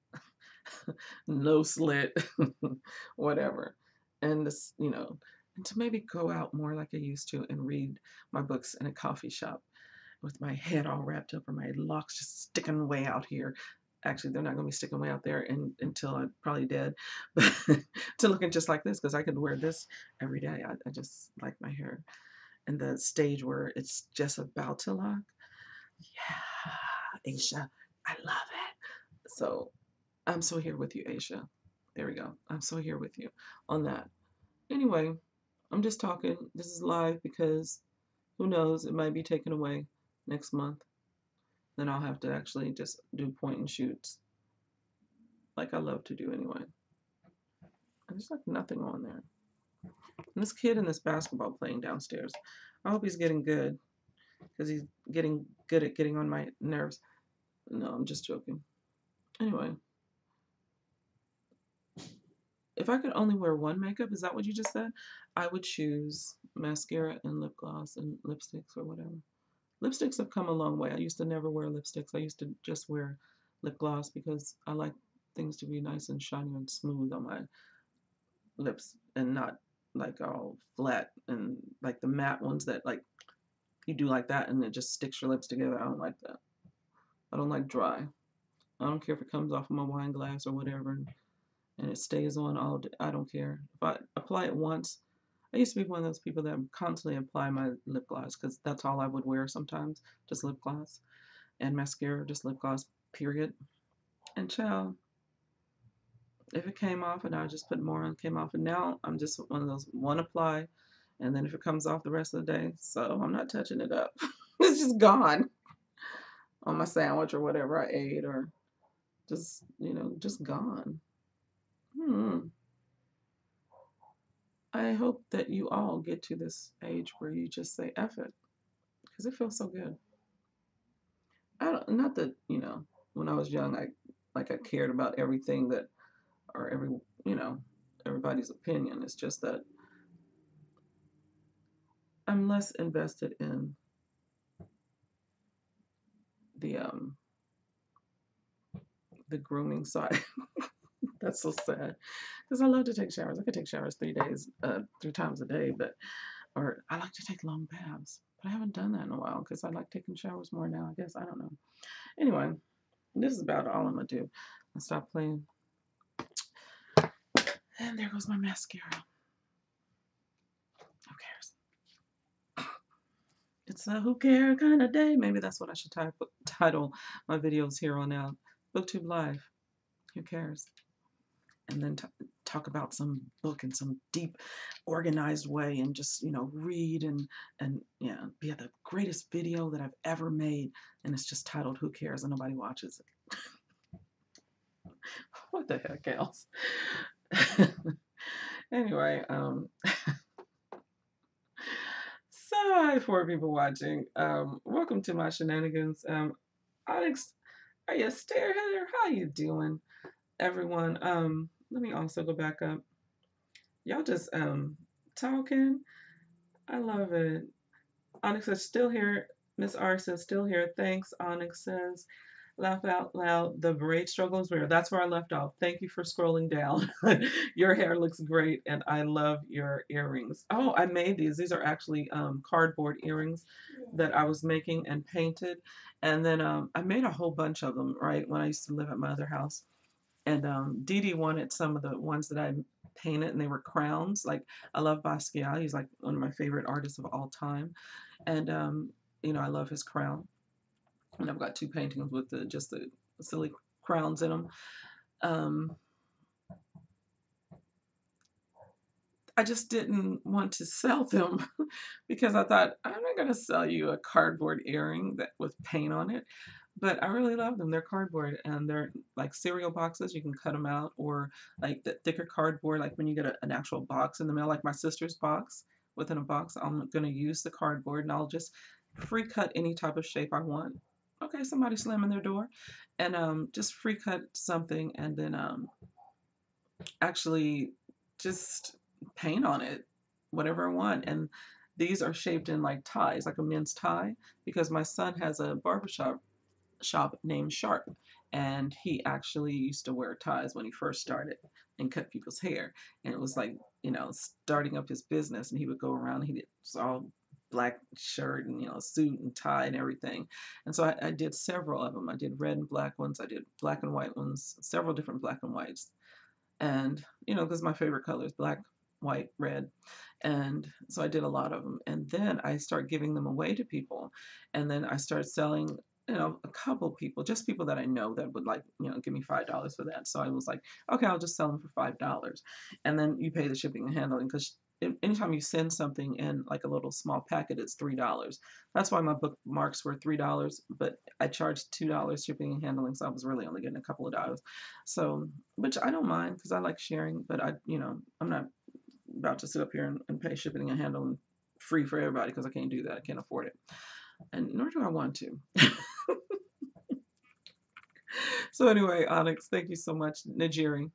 no slit, whatever. And this, and to maybe go out more like I used to and read my books in a coffee shop with my head all wrapped up or my locks just sticking way out here. Actually, they're not going to be sticking way out there until I'm probably dead. But to looking just like this, because I could wear this every day. I just like my hair. And the stage where it's just about to lock. Yeah, Aisha, I love it. So I'm so here with you, Aisha. There we go. I'm so here with you on that. Anyway, I'm just talking. This is live because who knows, it might be taken away next month. Then I'll have to actually just do point and shoots like I love to do anyway. And there's like nothing on there. And this kid in this basketball playing downstairs. I hope he's getting good because he's getting good at getting on my nerves. No, I'm just joking. Anyway, if I could only wear one makeup, is that what you just said? I would choose mascara and lip gloss and lipsticks or whatever. Lipsticks have come a long way. I used to never wear lipsticks. I used to just wear lip gloss because I like things to be nice and shiny and smooth on my lips and not like all flat and like the matte ones that like you do like that and it just sticks your lips together. I don't like that. I don't like dry. I don't care if it comes off of my wine glass or whatever and it stays on all day. I don't care. If I apply it once, I used to be one of those people that constantly apply my lip gloss because that's all I would wear sometimes, just lip gloss and mascara, just lip gloss, period. And child, if it came off and I just put more on, came off, and now I'm just one of those one apply, and then if it comes off the rest of the day, so I'm not touching it up. It's just gone on my sandwich or whatever I ate, or just just gone. Hmm. I hope that you all get to this age where you just say F it, because it feels so good. I don't, not that when I was young, I cared about everything that or you know everybody's opinion. It's just that I'm less invested in the um the grooming side. That's so sad because I love to take showers. I could take showers 3 days, 3 times a day, but or I like to take long baths, but I haven't done that in a while because I like taking showers more now. I guess I don't know. Anyway, this is about all I'm gonna do. I stop playing, and there goes my mascara. Who cares? It's a who care kind of day. Maybe that's what I should title my videos here on out. Booktube Live. Who cares? And then talk about some book in some deep, organized way, and just read and yeah, be the greatest video that I've ever made, and it's just titled "Who Cares?" and nobody watches it. What the heck else? Anyway, so hi for people watching. Welcome to my shenanigans. Onyx, are you Stairheader? How you doing, everyone? Let me also go back up. Y'all just talking. I love it. Onyx says still here. Miss R says still here. Thanks. Onyx says laugh out loud. The braid struggle is real. That's where I left off. Thank you for scrolling down. Your hair looks great, and I love your earrings. Oh, I made these. These are actually cardboard earrings that I was making and painted, and then I made a whole bunch of them. Right when I used to live at my other house. And Dee Dee wanted some of the ones that I painted, and they were crowns. Like I love Basquiat; he's like one of my favorite artists of all time, and I love his crown. And I've got two paintings with just the silly crowns in them. Um, I just didn't want to sell them because I thought I'm not going to sell you a cardboard earring that with paint on it. But I really love them. They're cardboard and they're like cereal boxes. You can cut them out, or like the thicker cardboard, like when you get an actual box in the mail, like my sister's box within a box. I'm going to use the cardboard and I'll just free cut any type of shape I want. Okay, somebody slamming their door, and just free cut something and then actually just paint on it whatever I want. And these are shaped in like ties, like a men's tie, because my son has a barbershop shop named Sharp, and he actually used to wear ties when he first started and cut people's hair. And it was like starting up his business, and he would go around. He did all black shirt and suit and tie and everything. And so I did several of them. I did red and black ones. I did black and white ones, several different black and whites. And because my favorite color is black, white, red. And so I did a lot of them. And then I started giving them away to people. And then I started selling, a couple people, just people that I know that would like, give me $5 for that. So I was like, okay, I'll just sell them for $5. And then you pay the shipping and handling, because anytime you send something in like a little small packet, it's $3. That's why my bookmarks were $3, but I charged $2 shipping and handling, so I was really only getting a couple of dollars. So, which I don't mind because I like sharing, but I'm not about to sit up here and pay shipping and handling free for everybody because I can't do that. I can't afford it. And nor do I want to. So anyway, Onyx, thank you so much. Najiri.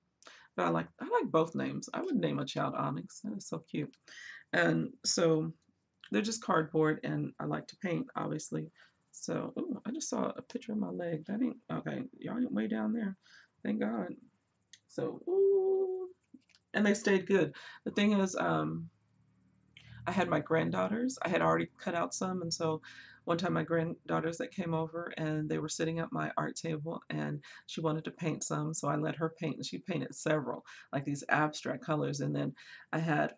But I like both names. I would name a child Onyx. That is so cute. And so they're just cardboard, and I like to paint, obviously. So, ooh, I just saw a picture of my leg. That ain't okay. Y'all ain't way down there. Thank God. So, ooh, and they stayed good. The thing is, I had my granddaughters. I had already cut out some, and so one time my granddaughters that came over and they were sitting at my art table, and she wanted to paint some, so I let her paint, and she painted several, like these abstract colors, and then I had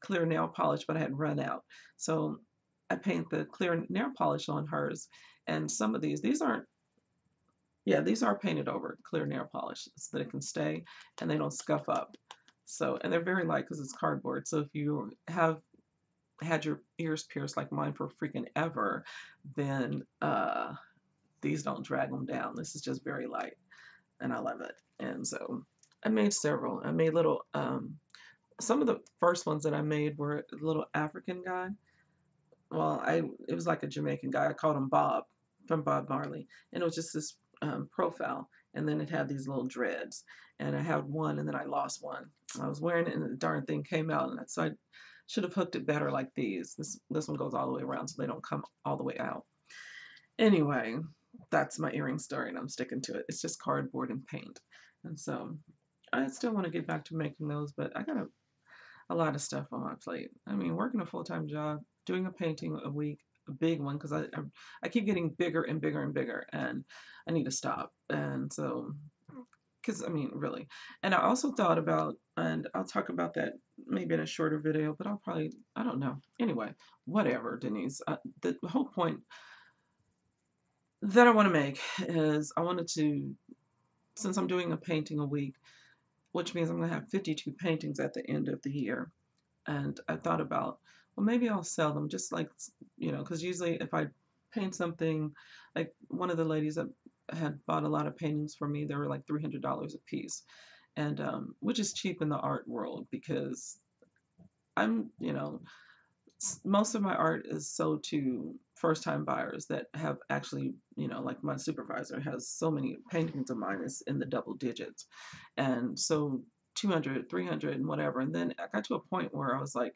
clear nail polish, but I had run out, so I paint the clear nail polish on hers, and some of these aren't. Yeah, these are painted over clear nail polish so that it can stay and they don't scuff up. So, and they're very light because it's cardboard. So if you have had your ears pierced like mine for freaking ever, then these don't drag them down. This is just very light, and I love it. And so I made several. I made little. Some of the first ones that I made were a little African guy. Well, it was like a Jamaican guy. I called him Bob from Bob Marley, and it was just this profile, and then it had these little dreads, and I had one, and then I lost one. I was wearing it, and the darn thing came out, and so I should have hooked it better like these. This one goes all the way around, so they don't come all the way out. Anyway, that's my earring story, and I'm sticking to it. It's just cardboard and paint, and so I still want to get back to making those, but I got a lot of stuff on my plate. I mean, working a full-time job, doing a painting a week, a big one, because I keep getting bigger and bigger and bigger, and I need to stop. And so, because I mean, really. And I also thought about, and I'll talk about that maybe in a shorter video, but I'll probably, I don't know. Anyway, whatever, Denise. The whole point that I want to make is I wanted to, since I'm doing a painting a week, which means I'm going to have 52 paintings at the end of the year. And I thought about, well, maybe I'll sell them just like, because usually if I paint something, like one of the ladies that had bought a lot of paintings for me, they were like $300 a piece. And which is cheap in the art world because I'm, most of my art is sold to first time buyers that have actually, like my supervisor has so many paintings of mine is in the double digits. And so 200, 300 and whatever. And then I got to a point where I was like,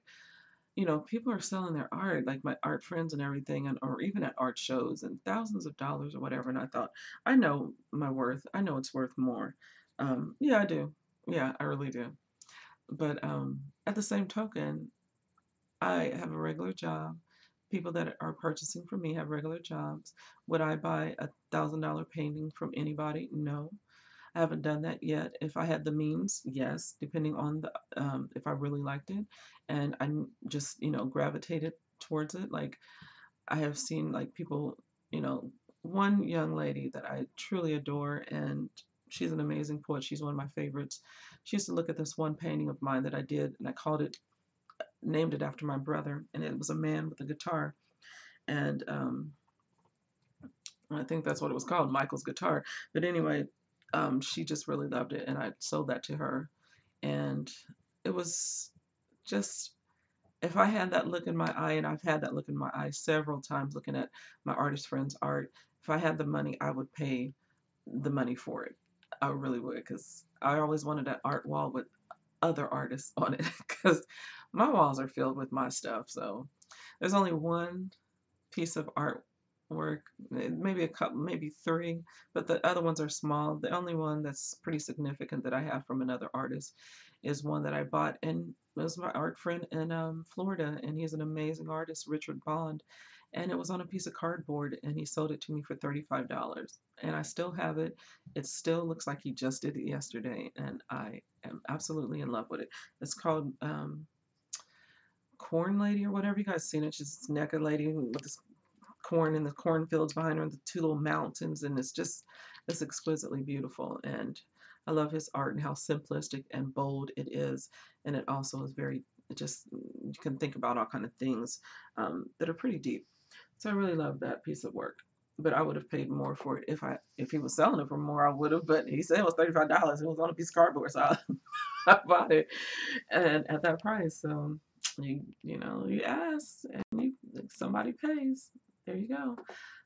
people are selling their art, like my art friends and everything, and or even at art shows and thousands of dollars or whatever. And I thought, I know my worth. I know it's worth more. Yeah, I do. Yeah, I really do. But at the same token, I have a regular job. People that are purchasing from me have regular jobs. Would I buy $1,000 painting from anybody? No, I haven't done that yet. If I had the means, yes, depending on the if I really liked it, and I just gravitated towards it. Like I have seen like people, you know, one young lady that I truly adore, and she's an amazing poet. She's one of my favorites. She used to look at this one painting of mine that I did, and I called it named it after my brother, and it was a man with a guitar, and I think that's what it was called, Michael's guitar. But anyway, she just really loved it, and I sold that to her, and it was just if I had that look in my eye, and I've had that look in my eye several times looking at my artist friends' art, if I had the money, I would pay the money for it. I really would, because I always wanted an art wall with other artists on it, because my walls are filled with my stuff. So there's only one piece of artwork, maybe a couple, maybe three, but the other ones are small. The only one that's pretty significant that I have from another artist is one that I bought, and it was my art friend in Florida, and he's an amazing artist, Richard Bond, and it was on a piece of cardboard, and he sold it to me for $35, and I still have it. It still looks like he just did it yesterday, and I am absolutely in love with it. It's called Corn Lady or whatever. You guys seen it? She's this naked lady with this corn in the cornfields behind her and the two little mountains, and it's exquisitely beautiful. And I love his art and how simplistic and bold it is, and it also is very just you can think about all kind of things that are pretty deep. So I really love that piece of work. But I would have paid more for it if he was selling it for more. I would have. But he said it was $35. It was on a piece of cardboard, so I bought it and at that price. So You know, you ask and somebody pays. There you go.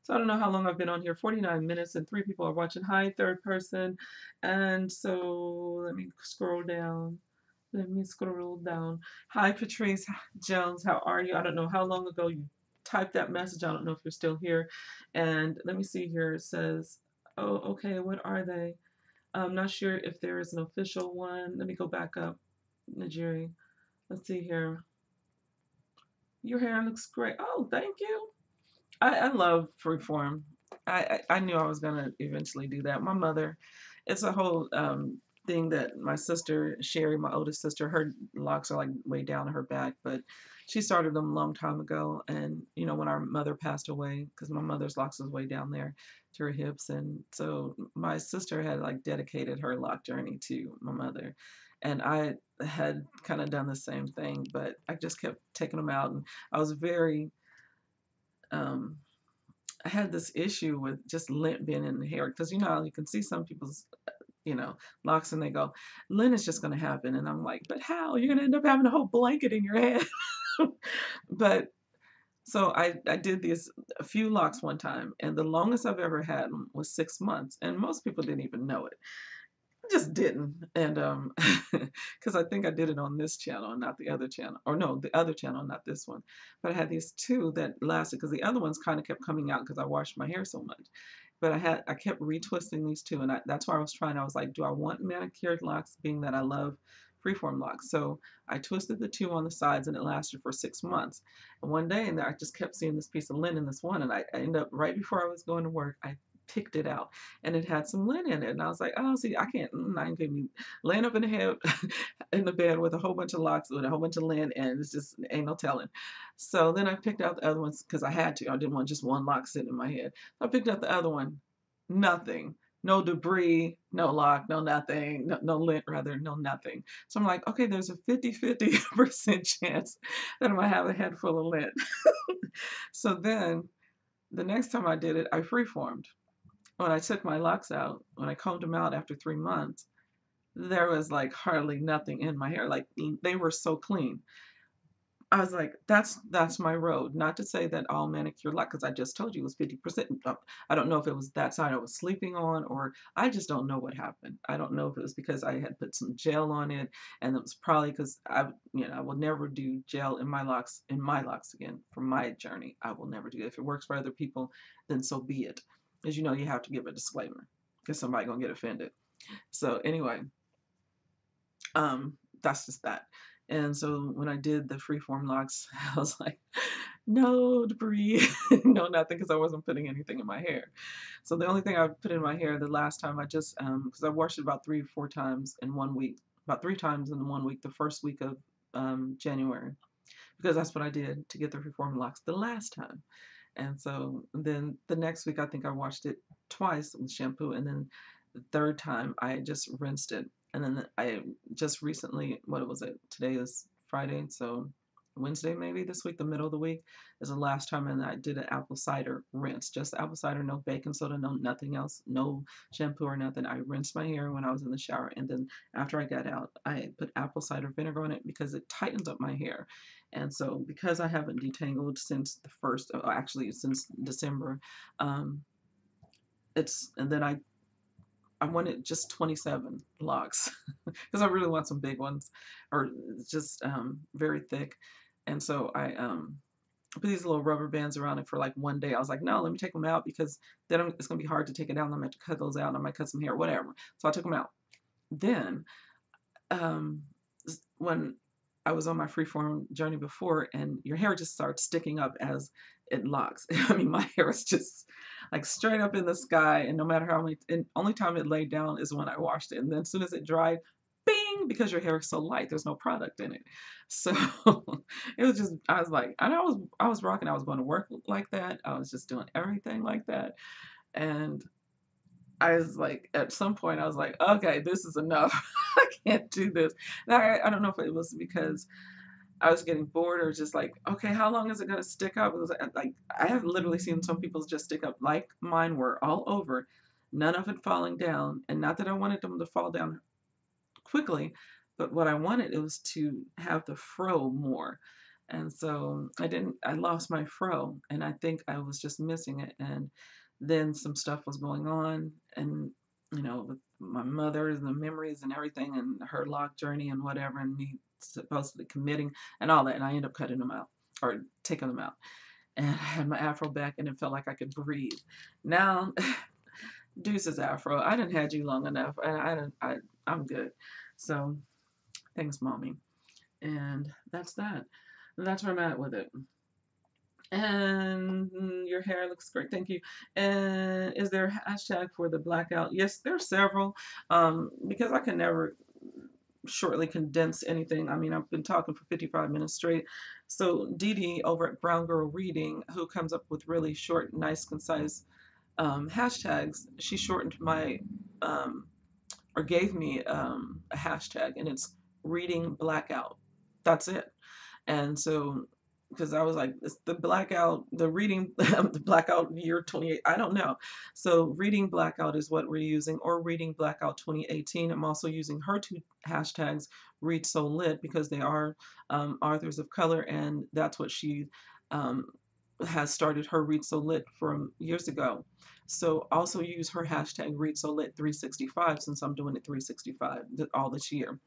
So I don't know how long I've been on here. 49 minutes and 3 people are watching. Hi, third person. And so let me scroll down. Let me scroll down. Hi, Patrice Jones. How are you? I don't know how long ago you typed that message. I don't know if you're still here. And let me see here. It says, oh, okay, what are they? I'm not sure if there is an official one. Let me go back up. Nigeria. Let's see here. Your hair looks great. Oh, thank you. I love freeform. I knew I was gonna eventually do that. My mother, it's a whole thing that my sister Sherry, my oldest sister, her locks are like way down her back, but she started them a long time ago. And you know, when our mother passed away, because my mother's locks was way down there to her hips, and so my sister had like dedicated her lock journey to my mother, and I had kind of done the same thing, but I just kept taking them out, and I was very um, I had this issue with just lint being in the hair because you know how you can see some people's you know locks and they go lint is just going to happen, and I'm like, but how? You're going to end up having a whole blanket in your head. But so I did these a few locks one time, and the longest I've ever had was 6 months, and most people didn't even know it. Just didn't. And because I think I did it on this channel and not the other channel, or no, the other channel, not this one. But I had these two that lasted because the other ones kind of kept coming out because I washed my hair so much. But I kept retwisting these two, and that's why I was trying. I was like, do I want manicured locks, being that I love freeform locks? So I twisted the two on the sides, and it lasted for 6 months. And one day, and I just kept seeing this piece of lint in this one, and I ended up right before I was going to work, I picked it out, and it had some lint in it, and I was like, oh, see, I can't, I ain't gonna be laying up in the head in the bed with a whole bunch of locks with a whole bunch of lint, and it's just ain't no telling. So then I picked out the other ones because I had to. I didn't want just one lock sitting in my head. So I picked out the other one. Nothing. No debris, no lock, no nothing, no lint rather, no nothing. So I'm like, okay, there's a 50% chance that I'm gonna have a head full of lint. So then the next time I did it, I freeformed. When I took my locks out, when I combed them out after 3 months, there was like hardly nothing in my hair. Like they were so clean. I was like, that's my road. Not to say that all manicure lock, because I just told you it was 50%. I don't know if it was that side I was sleeping on, or I just don't know what happened. I don't know if it was because I had put some gel on it, and it was probably because I will never do gel in my locks again for my journey. I will never do it. If it works for other people, then so be it. As you know, you have to give a disclaimer because somebody gonna get offended. So anyway, that's just that. And so when I did the freeform locks, I was like, no debris, no nothing, because I wasn't putting anything in my hair. So the only thing I put in my hair the last time I just, because I washed it about 3 or 4 times in one week, about 3 times in 1 week, the first week of January, because that's what I did to get the freeform locks the last time. And so then the next week, I think I washed it twice with shampoo. And then the third time, I just rinsed it. And then I just recently, what was it? Today is Friday. So Wednesday, maybe this week, the middle of the week, is the last time. And I did an apple cider rinse, just apple cider, no baking soda, no nothing else, no shampoo or nothing. I rinsed my hair when I was in the shower. And then after I got out, I put apple cider vinegar on it because it tightens up my hair. And so because I haven't detangled since the first, actually since December, um, and then I wanted just 27 locks because I really want some big ones, or just very thick. And so I put these little rubber bands around it for like one day. I was like, no, let me take them out because then it's going to be hard to take it out. And I'm going to have to cut those out. And I might cut some hair, whatever. So I took them out. Then um, when I was on my freeform journey before, and your hair just starts sticking up as it locks. I mean, my hair is just like straight up in the sky, and no matter how many, and only time it laid down is when I washed it. And then as soon as it dried, bing, because your hair is so light, there's no product in it. So it was just, I was like, and I was rocking. I was going to work like that. I was just doing everything like that. And I was like, at some point, I was like, okay, this is enough. I can't do this. Now, I don't know if it was because I was getting bored or just like, okay, how long is it going to stick up? It was like, I have literally seen some people just stick up like mine were all over, none of it falling down. And not that I wanted them to fall down, quickly, but what I wanted, it was to have the fro more. And so I lost my fro, and I think I was just missing it. And then some stuff was going on, and with my mother and the memories and everything, and her lock journey and whatever, and me supposedly committing and all that. And I ended up cutting them out or taking them out. And I had my afro back, and it felt like I could breathe. Now, deuces afro. I didn't had you long enough, and I'm good. So thanks, mommy. And that's that. That's where I'm at with it. And your hair looks great. Thank you. And is there a hashtag for the blackout? Yes, there's several. Because I can never shortly condense anything. I mean, I've been talking for 55 minutes straight. So Dee Dee over at Brown Girl Reading, who comes up with really short, nice, concise hashtags, she shortened my or gave me a hashtag, and it's reading blackout. That's it. And so, because I was like, it's the blackout, the reading, the blackout year 28, I don't know. So, reading blackout is what we're using, or reading blackout 2018. I'm also using her two hashtags, read so lit, because they are authors of color, and that's what she um, has started her Read So Lit from years ago. So also use her hashtag Read So Lit 365, since I'm doing it 365 all this year.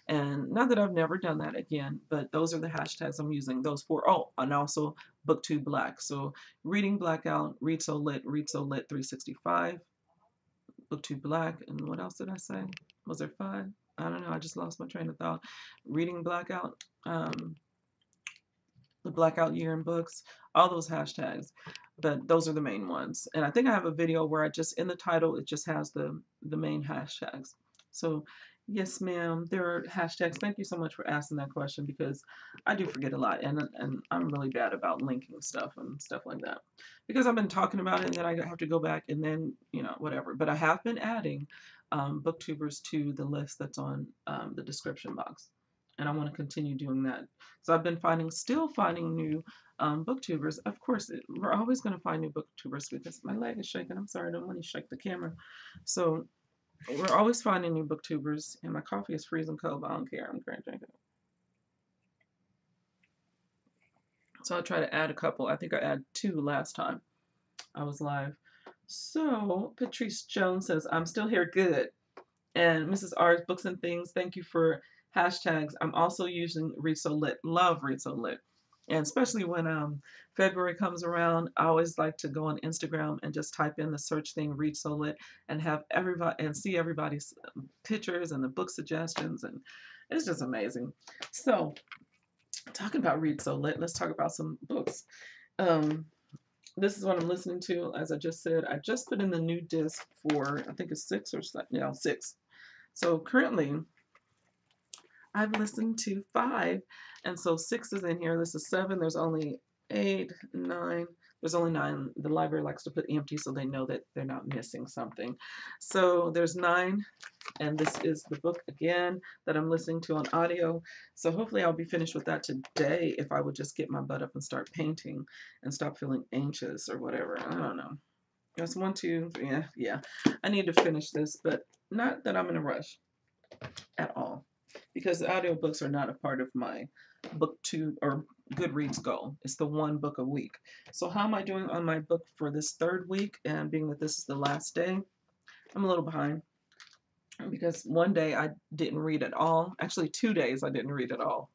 And not that I've never done that again, but those are the hashtags I'm using. Those four. Oh, and also Booktube Black. So reading blackout, Read So Lit 365, Booktube Black, and what else did I say? Was there five? I don't know. I just lost my train of thought. Reading blackout. The Blackout Year in books, all those hashtags. But those are the main ones. And I think I have a video where I just, in the title, it just has the main hashtags. So yes, ma'am, there are hashtags. Thank you so much for asking that question, because I do forget a lot, and I'm really bad about linking stuff and stuff like that. Because I've been talking about it, and then I have to go back and then, whatever. But I have been adding booktubers to the list that's on the description box. And I want to continue doing that. So I've been still finding new booktubers. Of course, we're always going to find new booktubers, because my leg is shaking. I'm sorry, I don't want to shake the camera. So we're always finding new booktubers, and my coffee is freezing cold, but I don't care. I'm going to drink it. So I'll try to add a couple. I think I added 2 last time I was live. So Patrice Jones says, I'm still here, good. And Mrs. R's Books and Things, thank you for hashtags. I'm also using Read So Lit. Love Read So Lit. And especially when February comes around, I always like to go on Instagram and just type in the search thing, Read So Lit, and have everybody and see everybody's pictures and the book suggestions, and it's just amazing. So, talking about Read So Lit, let's talk about some books. This is what I'm listening to. As I just said, I just put in the new disc for, I think it's 6 or 7, 6. So currently, I've listened to 5, and so 6 is in here. This is 7. There's only 8, 9. There's only 9. The library likes to put empty so they know that they're not missing something. So there's 9, and this is the book again that I'm listening to on audio. So hopefully I'll be finished with that today, if I would just get my butt up and start painting and stop feeling anxious or whatever. I don't know. That's 1, 2, 3. Yeah. I need to finish this, but not that I'm in a rush at all, because the audiobooks are not a part of my Booktube or Goodreads goal. It's the 1 book a week. So how am I doing on my book for this 3rd week? And being that this is the last day, I'm a little behind, because one day I didn't read at all. Actually, 2 days I didn't read at all.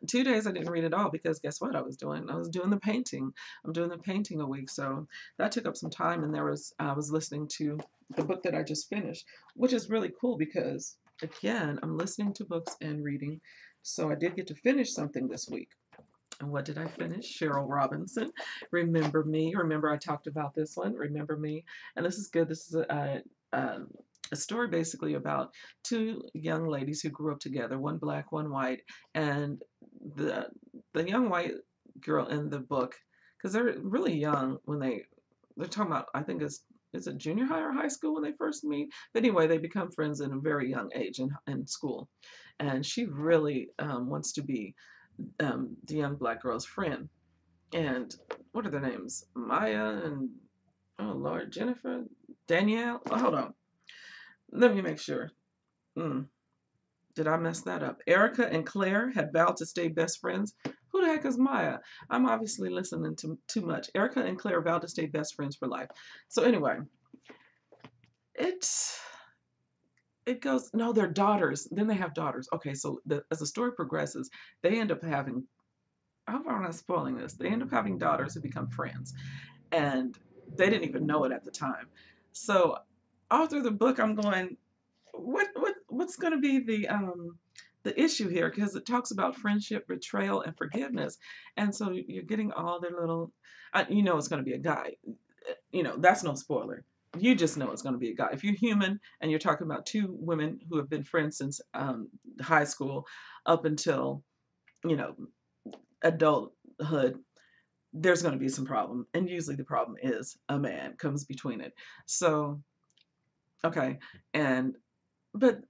2 days I didn't read at all, because guess what I was doing? I was doing the painting. I'm doing the painting a week, so that took up some time. And I was listening to the book that I just finished, which is really cool, because again, I'm listening to books and reading. So I did get to finish something this week. And what did I finish? Cheryl Robinson, Remember Me. Remember I talked about this one, Remember Me. And this is good. This is a story basically about 2 young ladies who grew up together, one black, one white. And the young white girl in the book, because they're really young when they're talking about, I think is it junior high or high school when they first meet? But anyway, they become friends in a very young age in school. And she really wants to be the young black girl's friend. And what are their names? Maya and, oh Lord, Jennifer? Danielle? Oh, hold on. Let me make sure. Mm. Did I mess that up? Erica and Claire had vowed to stay best friends. Who the heck is Maya? I'm obviously listening to too much. Erica and Claire vowed to stay best friends for life. So anyway, it's it goes, no, they're daughters. Then they have daughters. Okay, so as the story progresses, they end up having, I hope I'm not spoiling this. They end up having daughters who become friends, and they didn't even know it at the time. So all through the book, I'm going, what's going to be the issue here? Because it talks about friendship, betrayal, and forgiveness, and so you're getting all their little, you know, it's going to be a guy. You know, that's no spoiler. You just know it's going to be a guy. If you're human and you're talking about two women who have been friends since high school up until, you know, adulthood, there's going to be some problem, and usually the problem is a man comes between it. So okay, and but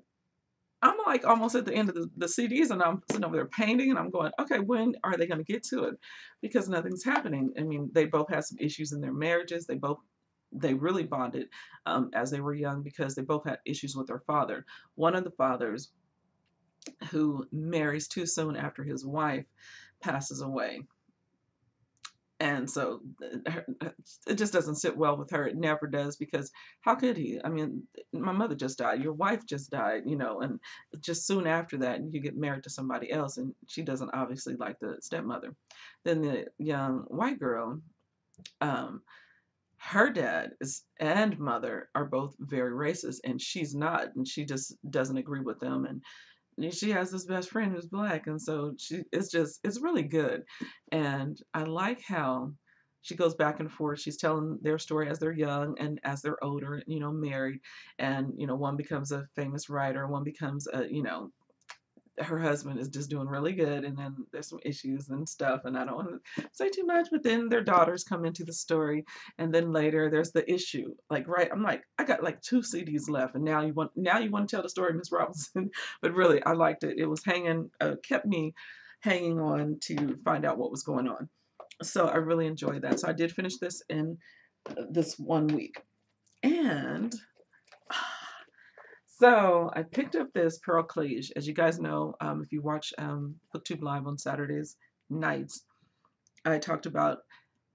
I'm like almost at the end of the CDs, and I'm sitting over there painting, and I'm going, okay, when are they going to get to it? Because nothing's happening. I mean, they both had some issues in their marriages. They really bonded as they were young because they both had issues with their father. One of the fathers, who marries too soon after his wife passes away, and so it just doesn't sit well with her. It never does, because how could he? I mean, my mother just died, your wife just died, you know, and just soon after that you get married to somebody else, and she doesn't obviously like the stepmother. Then the young white girl, um, her dad is and mother are both very racist, and she's not, and she just doesn't agree with them. And she has this best friend who's black, and so it's really good. And I like how she goes back and forth. She's telling their story as they're young and as they're older, you know, married, and you know, one becomes a famous writer, one becomes a, you know, her husband is just doing really good, and then there's some issues and stuff, and I don't want to say too much, but then their daughters come into the story, and then later there's the issue, like, right, I'm like, I got like 2 CDs left, and now you want to tell the story, Miss Robinson. But really, I liked it. It was hanging, kept me hanging on to find out what was going on. So I really enjoyed that. So I did finish this in this one week. And so I picked up this Pearl Clige. As you guys know, if you watch Booktube Live on Saturdays nights, I talked about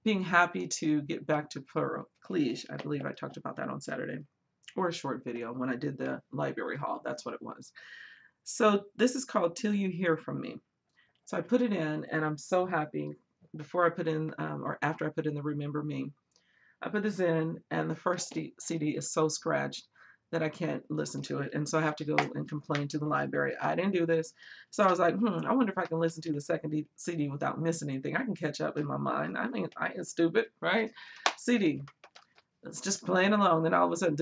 being happy to get back to Pearl Clige. I believe I talked about that on Saturday, or a short video when I did the library haul. That's what it was. So this is called Till You Hear From Me. So I put it in, and I'm so happy. Before I put in, or after I put in the Remember Me, I put this in, and the first CD is so scratched that I can't listen to it. And so I have to go and complain to the library. I didn't do this. So I was like, I wonder if I can listen to the second CD without missing anything. I can catch up in my mind. I mean, I ain't stupid, right? CD, it's just playing along. Then all of a sudden,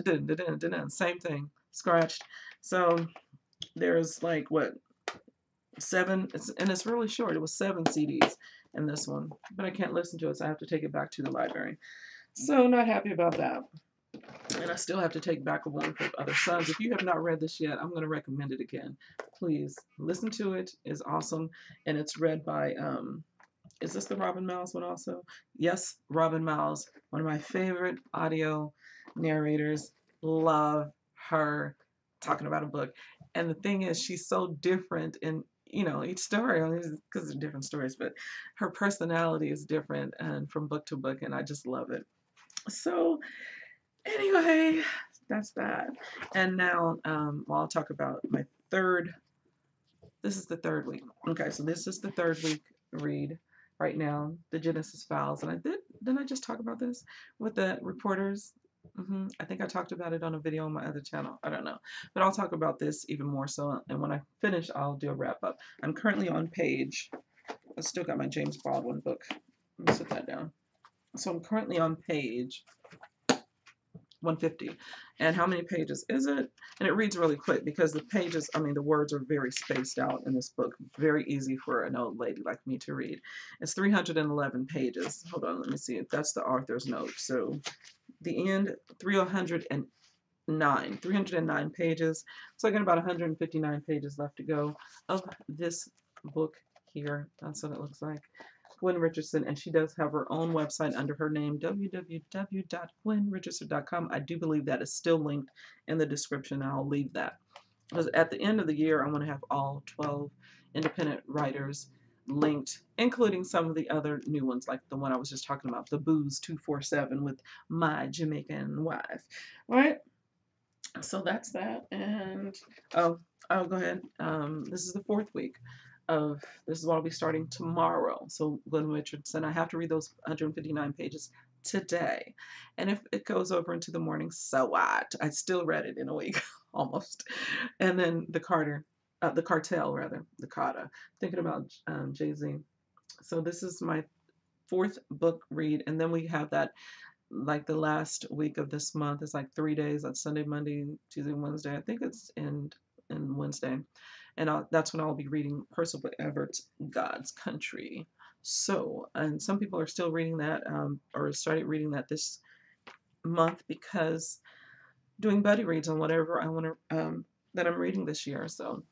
same thing, scratched. So there's like, what, seven, and it's really short. It was 7 CDs in this one, but I can't listen to it, so I have to take it back to the library. So not happy about that. And I still have to take back A Woman for Other Sons. If you have not read this yet, I'm going to recommend it again. Please listen to it. It's awesome. And it's read by, is this the Robin Miles one also? Yes, Robin Miles, one of my favorite audio narrators. Love her talking about a book. And the thing is, she's so different in, you know, each story, because they're different stories, but her personality is different and from book to book, and I just love it. So anyway, that's that. And now, well, I'll talk about my third. This is the third week. Okay, so this is the third week read right now, the Genesis Files. And didn't I just talk about this with the reporters? I think I talked about it on a video on my other channel. I don't know. But I'll talk about this even more so. And when I finish, I'll do a wrap up. I'm currently on page, I still got my James Baldwin book. Let me sit that down. So I'm currently on page 150. And how many pages is it? And it reads really quick because the pages, I mean, the words are very spaced out in this book. Very easy for an old lady like me to read. It's 311 pages. Hold on, let me see. That's the author's note. So the end, 309 pages. So I got about 159 pages left to go of this book here. That's what it looks like. Gwen Richardson, and she does have her own website under her name, www.gwenrichardson.com. I do believe that is still linked in the description, and I'll leave that. Because at the end of the year, I want to have all 12 independent writers linked, including some of the other new ones, like the one I was just talking about, the Booze 247 with my Jamaican wife, right? So that's that. And oh, I'll go ahead. This is the fourth week of this is what I'll be starting tomorrow. So Glenn Richardson, I have to read those 159 pages today. And if it goes over into the morning, so what? I still read it in a week almost. And then the cartel rather, the Carter. Thinking about Jay-Z. So this is my fourth book read, and then we have that like the last week of this month is like 3 days. That's Sunday, Monday, Tuesday, Wednesday. I think it's in Wednesday, and that's when I'll be reading Percival Everett's God's Country. So, and some people are still reading that, or started reading that this month because doing buddy reads on whatever I want to that I'm reading this year. So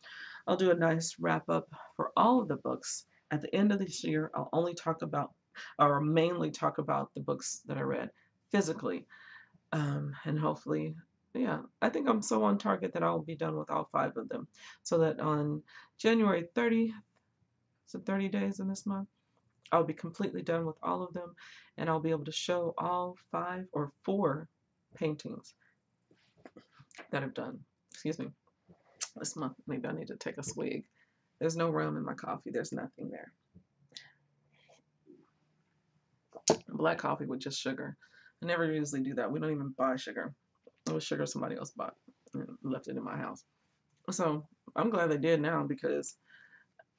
I'll do a nice wrap up for all of the books at the end of this year. I'll only talk about, or mainly talk about the books that I read physically, and hopefully, yeah, I think I'm so on target that I'll be done with all 5 of them, so that on January 30th, so 30 days in this month, I'll be completely done with all of them, and I'll be able to show all 5 or 4 paintings that I've done. Excuse me. This month, maybe I need to take a swig. There's no rum in my coffee. There's nothing there. Black coffee with just sugar. I never usually do that. We don't even buy sugar. It was sugar somebody else bought and left it in my house. So I'm glad they did now because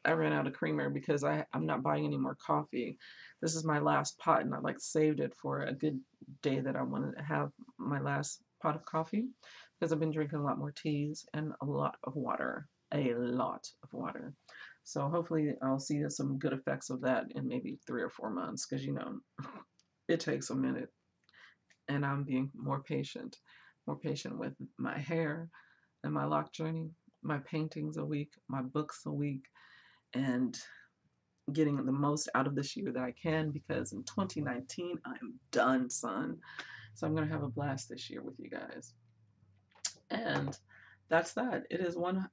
I ran out of creamer because I'm not buying any more coffee. This is my last pot and I like saved it for a good day that I wanted to have my last pot of coffee because I've been drinking a lot more teas and a lot of water. A lot of water. So hopefully I'll see some good effects of that in maybe 3 or 4 months because it takes a minute and I'm being more patient with my hair and my lock journey, my paintings a week, my books a week, and getting the most out of this year that I can because in 2019 I'm done, son. So I'm gonna have a blast this year with you guys. And that's that. It is 1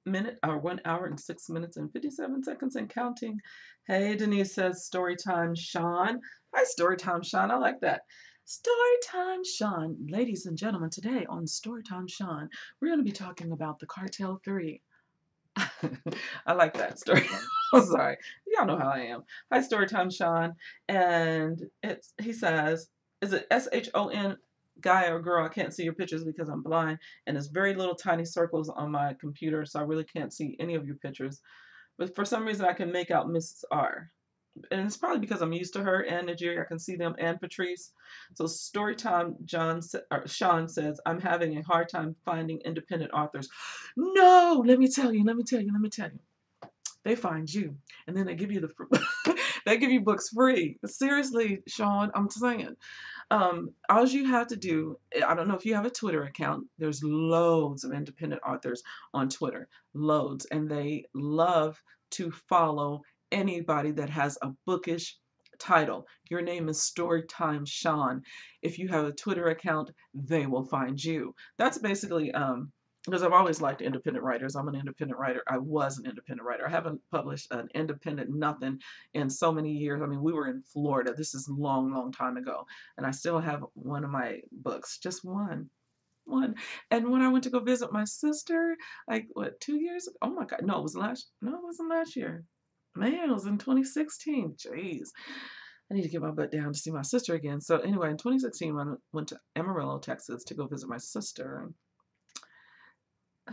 minute or 1 hour and 6 minutes and 57 seconds and counting. Hey, Denise says story time, Sean. Hi, story time, Sean. I like that. Storytime Sean. Ladies and gentlemen, today on Storytime Sean, we're going to be talking about the Cartel 3. I like that story. I'm sorry. Y'all know how I am. Hi, Storytime Sean. And he says, is it SHON guy or girl? I can't see your pictures because I'm blind. And there's very little tiny circles on my computer, so I really can't see any of your pictures. But for some reason, I can make out Mrs. R. And it's probably because I'm used to her and Nigeria. I can see them and Patrice. So Storytime Sean says, I'm having a hard time finding independent authors. No, let me tell you. They find you, and then they give you they give you books free. Seriously, Sean, I'm saying. All you have to do, I don't know if you have a Twitter account, there's loads of independent authors on Twitter, loads, and they love to follow anybody that has a bookish title. Your name is Storytime Sean. If you have a Twitter account, they will find you. That's basically because I've always liked independent writers. I'm an independent writer. I was an independent writer. I haven't published an independent nothing in so many years. I mean, we were in Florida. This is long, long time ago. And I still have one of my books, just one. One. And when I went to go visit my sister, like what, 2 years ago? Oh my God. No, it wasn't last year. Man, it was in 2016. Jeez. I need to get my butt down to see my sister again. So anyway, in 2016, I went to Amarillo, Texas to go visit my sister,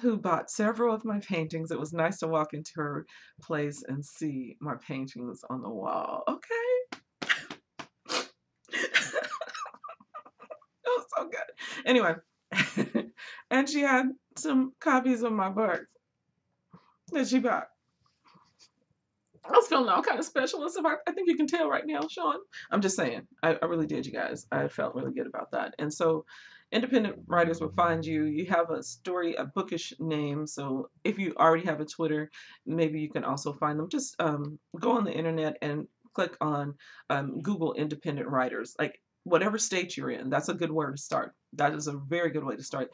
who bought several of my paintings. It was nice to walk into her place and see my paintings on the wall. Okay. It was so good. Anyway, and she had some copies of my books that she bought. I was feeling all kind of special and stuff. I think you can tell right now, Sean. I'm just saying. I really did, you guys. I felt really good about that. And so independent writers will find you. You have a story, a bookish name. So if you already have a Twitter, maybe you can also find them. Just go on the internet and click on Google independent writers. Like whatever state you're in, that's a good word to start. That is a very good way to start.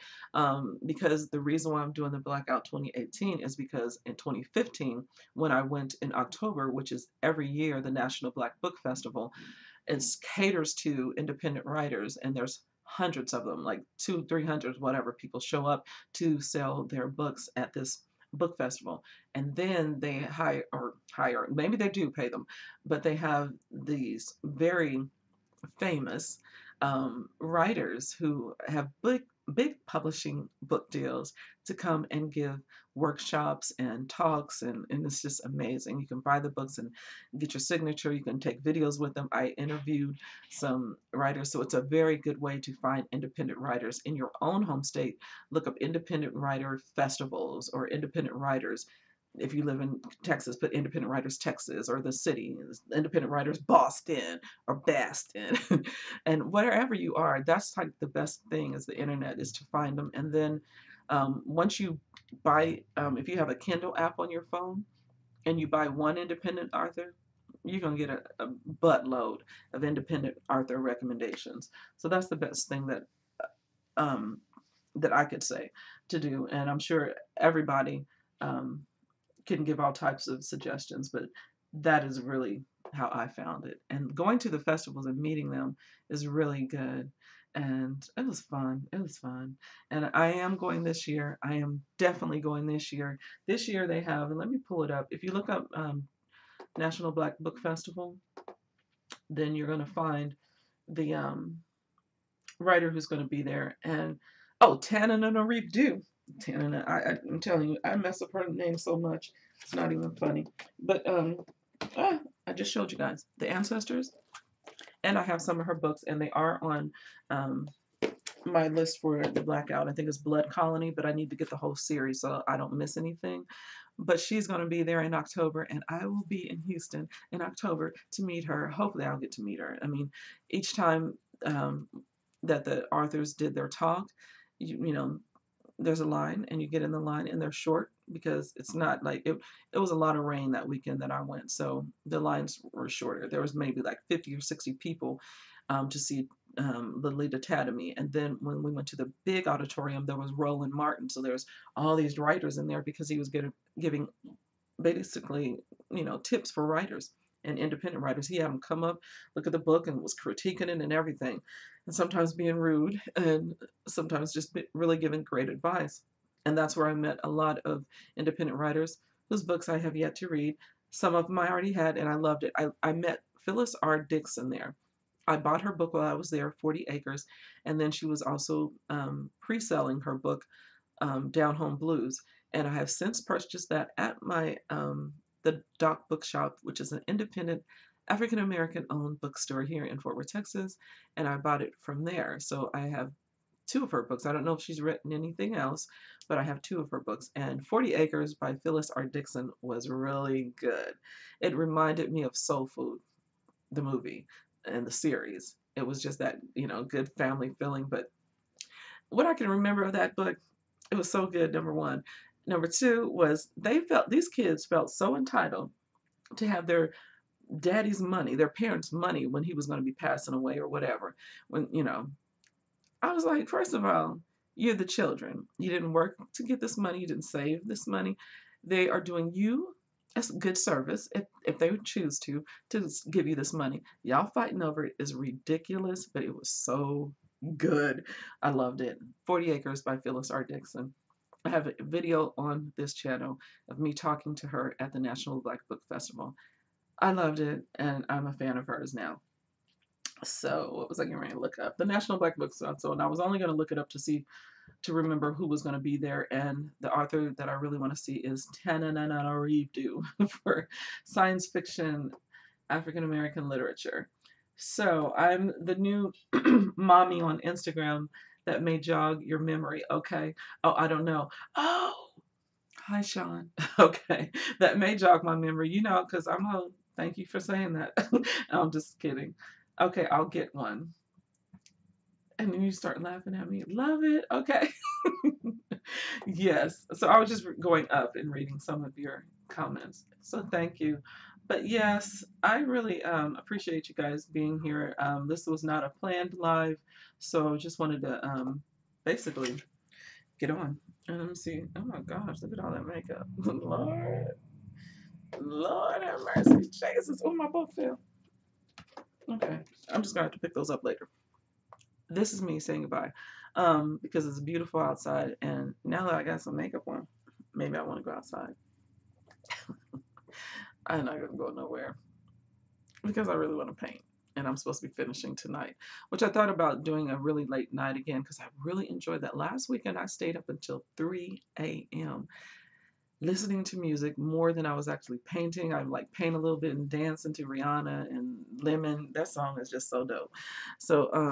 Because the reason why I'm doing the Blackout 2018 is because in 2015, when I went in October, which is every year the National Black Book Festival, it caters to independent writers, and there's hundreds of them, like 300, whatever, people show up to sell their books at this book festival. And then they hire, maybe they do pay them, but they have these very famous writers who have big publishing book deals to come and give workshops and talks, and it's just amazing. You can buy the books and get your signature. You can take videos with them. I interviewed some writers, so it's a very good way to find independent writers in your own home state. Look up independent writer festivals or independent writers. If you live in Texas, put Independent Writers Texas, or the city, Independent Writers Boston or Baston. And wherever you are, that's like the best thing is the internet, is to find them. And then once you buy, if you have a Kindle app on your phone and you buy one independent author, you're going to get a buttload of independent author recommendations. So that's the best thing um, that I could say to do. And I'm sure everybody um, can give all types of suggestions, but that is really how I found it. And going to the festivals and meeting them is really good. And it was fun. It was fun. And I am going this year. I am definitely going this year. This year they have, and let me pull it up. If you look up National Black Book Festival, then you're going to find the writer who's going to be there. And oh, Tananarive Due. Tanana, I'm telling you, I mess up her name so much. It's not even funny. But I just showed you guys the ancestors, and I have some of her books, and they are on my list for the Blackout. I think it's Blood Colony, but I need to get the whole series so I don't miss anything. But she's going to be there in October, and I will be in Houston in October to meet her. Hopefully, I'll get to meet her. I mean, each time that the authors did their talk, you know, there's a line and you get in the line, and they're short because it's not like it was a lot of rain that weekend that I went, so the lines were shorter. There was maybe like 50 or 60 people to see the lead academy. And then when we went to the big auditorium, there was Roland Martin, so there's all these writers in there because he was giving basically, tips for writers and independent writers. He had them come up, look at the book, and was critiquing it and everything, and sometimes being rude, and sometimes just really giving great advice. And that's where I met a lot of independent writers whose books I have yet to read. Some of them I already had, and I loved it. I met Phyllis R. Dixon there. I bought her book while I was there, 40 Acres, and then she was also pre-selling her book, Down Home Blues. And I have since purchased that at my the Doc Bookshop, which is an independent African American owned bookstore here in Fort Worth, Texas, and I bought it from there. So I have two of her books. I don't know if she's written anything else, but I have two of her books. And 40 Acres by Phyllis R. Dixon was really good. It reminded me of Soul Food, the movie and the series. It was just that, good family feeling. But what I can remember of that book, it was so good, number one. Number two was these kids felt so entitled to have their daddy's money, their parents' money when he was going to be passing away or whatever. I was like, first of all, you're the children. You didn't work to get this money. You didn't save this money. They are doing you a good service if they would choose to give you this money. Y'all fighting over it is ridiculous, but it was so good. I loved it. 40 Acres by Phyllis R. Dixon. I have a video on this channel of me talking to her at the National Black Book Festival. I loved it, and I'm a fan of hers now. So what was I going to look up? The National Black Book Festival, and I was only going to look it up to remember who was going to be there. And the author that I really want to see is Tananarive for science fiction, African American literature. So I'm the new mommy on Instagram that may jog your memory. Okay. Oh, I don't know. Oh, hi, Sean. Okay. That may jog my memory, because I'm old. Thank you for saying that. I'm just kidding. Okay, I'll get one. And then you start laughing at me. Love it. Okay. Yes. So I was just going up and reading some of your comments. So thank you. But yes, I really appreciate you guys being here. This was not a planned live, so just wanted to basically get on. And let me see. Oh my gosh, look at all that makeup. Lord, Lord have mercy. Jesus. Oh, my book fell. Okay. I'm just going to have to pick those up later. This is me saying goodbye because it's beautiful outside. And now that I got some makeup on, maybe I want to go outside. I'm not going to go nowhere because I really want to paint. And I'm supposed to be finishing tonight, which I thought about doing a really late night again because I really enjoyed that. Last weekend, I stayed up until 3 a.m. listening to music more than I was actually painting. I like paint a little bit and dance into Rihanna and Lemon. That song is just so dope. So,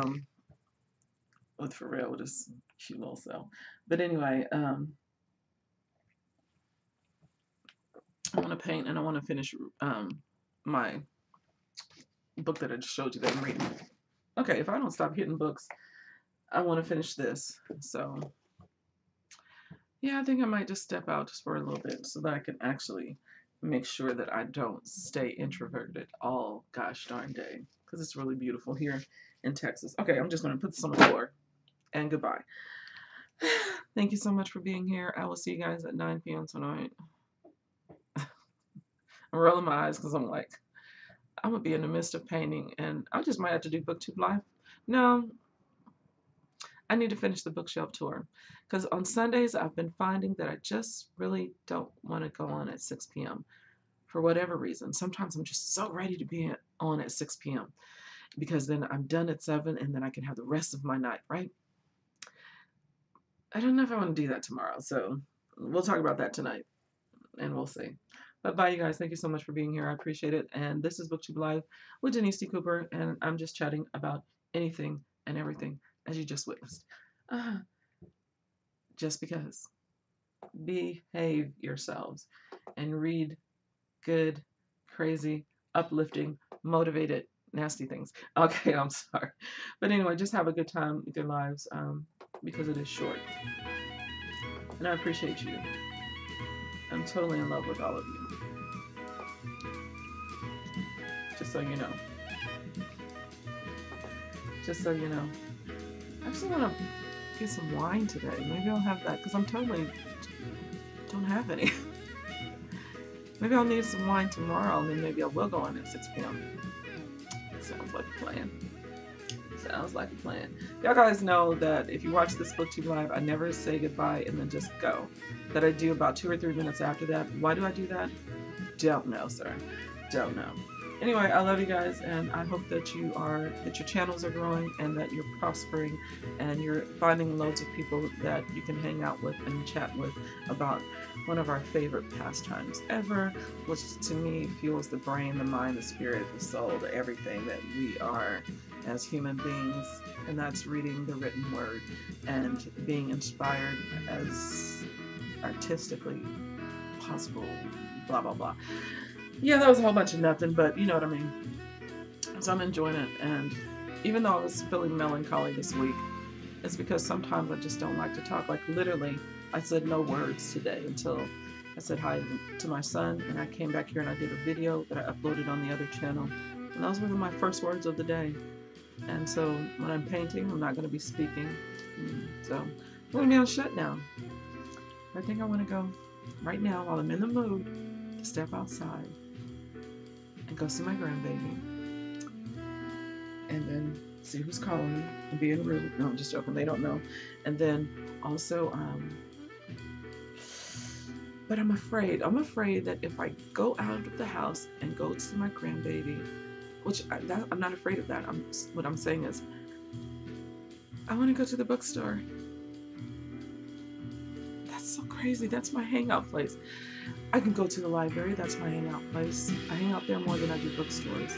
with Pharrell with his cute little self. But anyway, I want to paint and I want to finish my book that I just showed you that I'm reading. Okay, if I don't stop hitting books, I want to finish this. So, yeah, I think I might just step out just for a little bit so that I can actually make sure that I don't stay introverted all gosh darn day because it's really beautiful here in Texas. Okay, I'm just going to put this on the floor and goodbye. Thank you so much for being here. I will see you guys at 9 p.m. tonight. I'm rolling my eyes because I'm like, I'm going to be in the midst of painting and I just might have to do Booktube Live. No, I need to finish the bookshelf tour because on Sundays I've been finding that I just really don't want to go on at 6 p.m. for whatever reason. Sometimes I'm just so ready to be on at 6 p.m. because then I'm done at 7 and then I can have the rest of my night, right? I don't know if I want to do that tomorrow, so we'll talk about that tonight and we'll see. But bye, you guys. Thank you so much for being here. I appreciate it. And this is Booktube Live with Denise D. Cooper, and I'm just chatting about anything and everything as you just witnessed. Just because. Behave yourselves and read good, crazy, uplifting, motivated, nasty things. Okay, I'm sorry. But anyway, just have a good time with your lives because it is short. And I appreciate you. I'm totally in love with all of you. Just so you know. Just so you know. I actually want to get some wine today. Maybe I'll have that because I'm totally don't have any. Maybe I'll need some wine tomorrow and then maybe I will go on at 6 p.m. Sounds like a plan. Sounds like a plan. Y'all guys know that if you watch this Booktube Live, I never say goodbye and then just go. That I do about 2 or 3 minutes after that. Why do I do that? Don't know, sir. Don't know. Anyway, I love you guys, and I hope that your channels are growing and that you're prospering and you're finding loads of people that you can hang out with and chat with about one of our favorite pastimes ever, which to me fuels the brain, the mind, the spirit, the soul, the everything that we are as human beings, and that's reading the written word and being inspired as artistically possible, blah, blah, blah. Yeah, that was a whole bunch of nothing, but you know what I mean. So I'm enjoying it, and even though I was feeling melancholy this week, it's because sometimes I just don't like to talk. Like literally, I said no words today until I said hi to my son, and I came back here and I did a video that I uploaded on the other channel, and those were my first words of the day. And so when I'm painting, I'm not going to be speaking. So I'm going to be on shutdown. I think I want to go right now while I'm in the mood to step outside and go see my grandbaby, and then see who's calling me and being rude. No, I'm just joking. They don't know. And then also, but I'm afraid. I'm afraid that if I go out of the house and go to my grandbaby, which I'm not afraid of that. What I'm saying is, I want to go to the bookstore. That's so crazy. That's my hangout place. I can go to the library, that's my hangout place. I hang out there more than I do bookstores.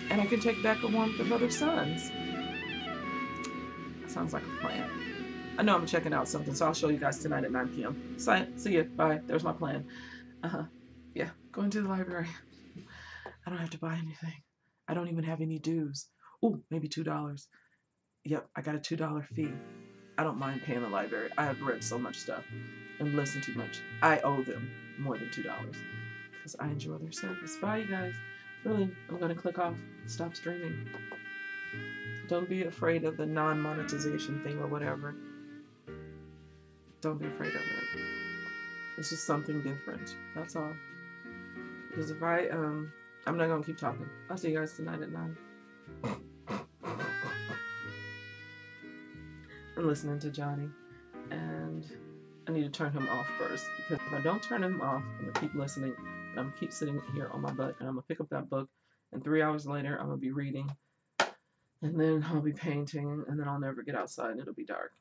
And I can take back a warmth of other suns. That sounds like a plan. I know I'm checking out something, so I'll show you guys tonight at 9 p.m. See ya, bye. There's my plan. Yeah, going to the library. I don't have to buy anything. I don't even have any dues. Ooh, maybe $2. Yep, I got a $2 fee. I don't mind paying the library. I have read so much stuff and listened to much. I owe them more than $2 because because I enjoy their service. Bye, you guys. Really, I'm going to click off, stop streaming. Don't be afraid of the non-monetization thing or whatever. Don't be afraid of it. It's just something different. That's all. Because if I'm not going to keep talking. I'll see you guys tonight at 9. I'm listening to Johnny. And I need to turn him off first. Because if I don't turn him off, I'm going to keep listening. And I'm going to keep sitting here on my butt. And I'm going to pick up that book. And 3 hours later, I'm going to be reading. And then I'll be painting. And then I'll never get outside and it'll be dark.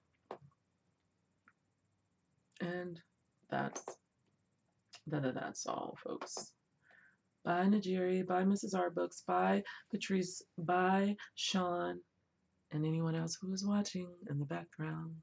And that's all, folks. Bye, Najiri. Bye, Mrs. R Books. Bye, Patrice. Bye, Sean. And anyone else who is watching in the background.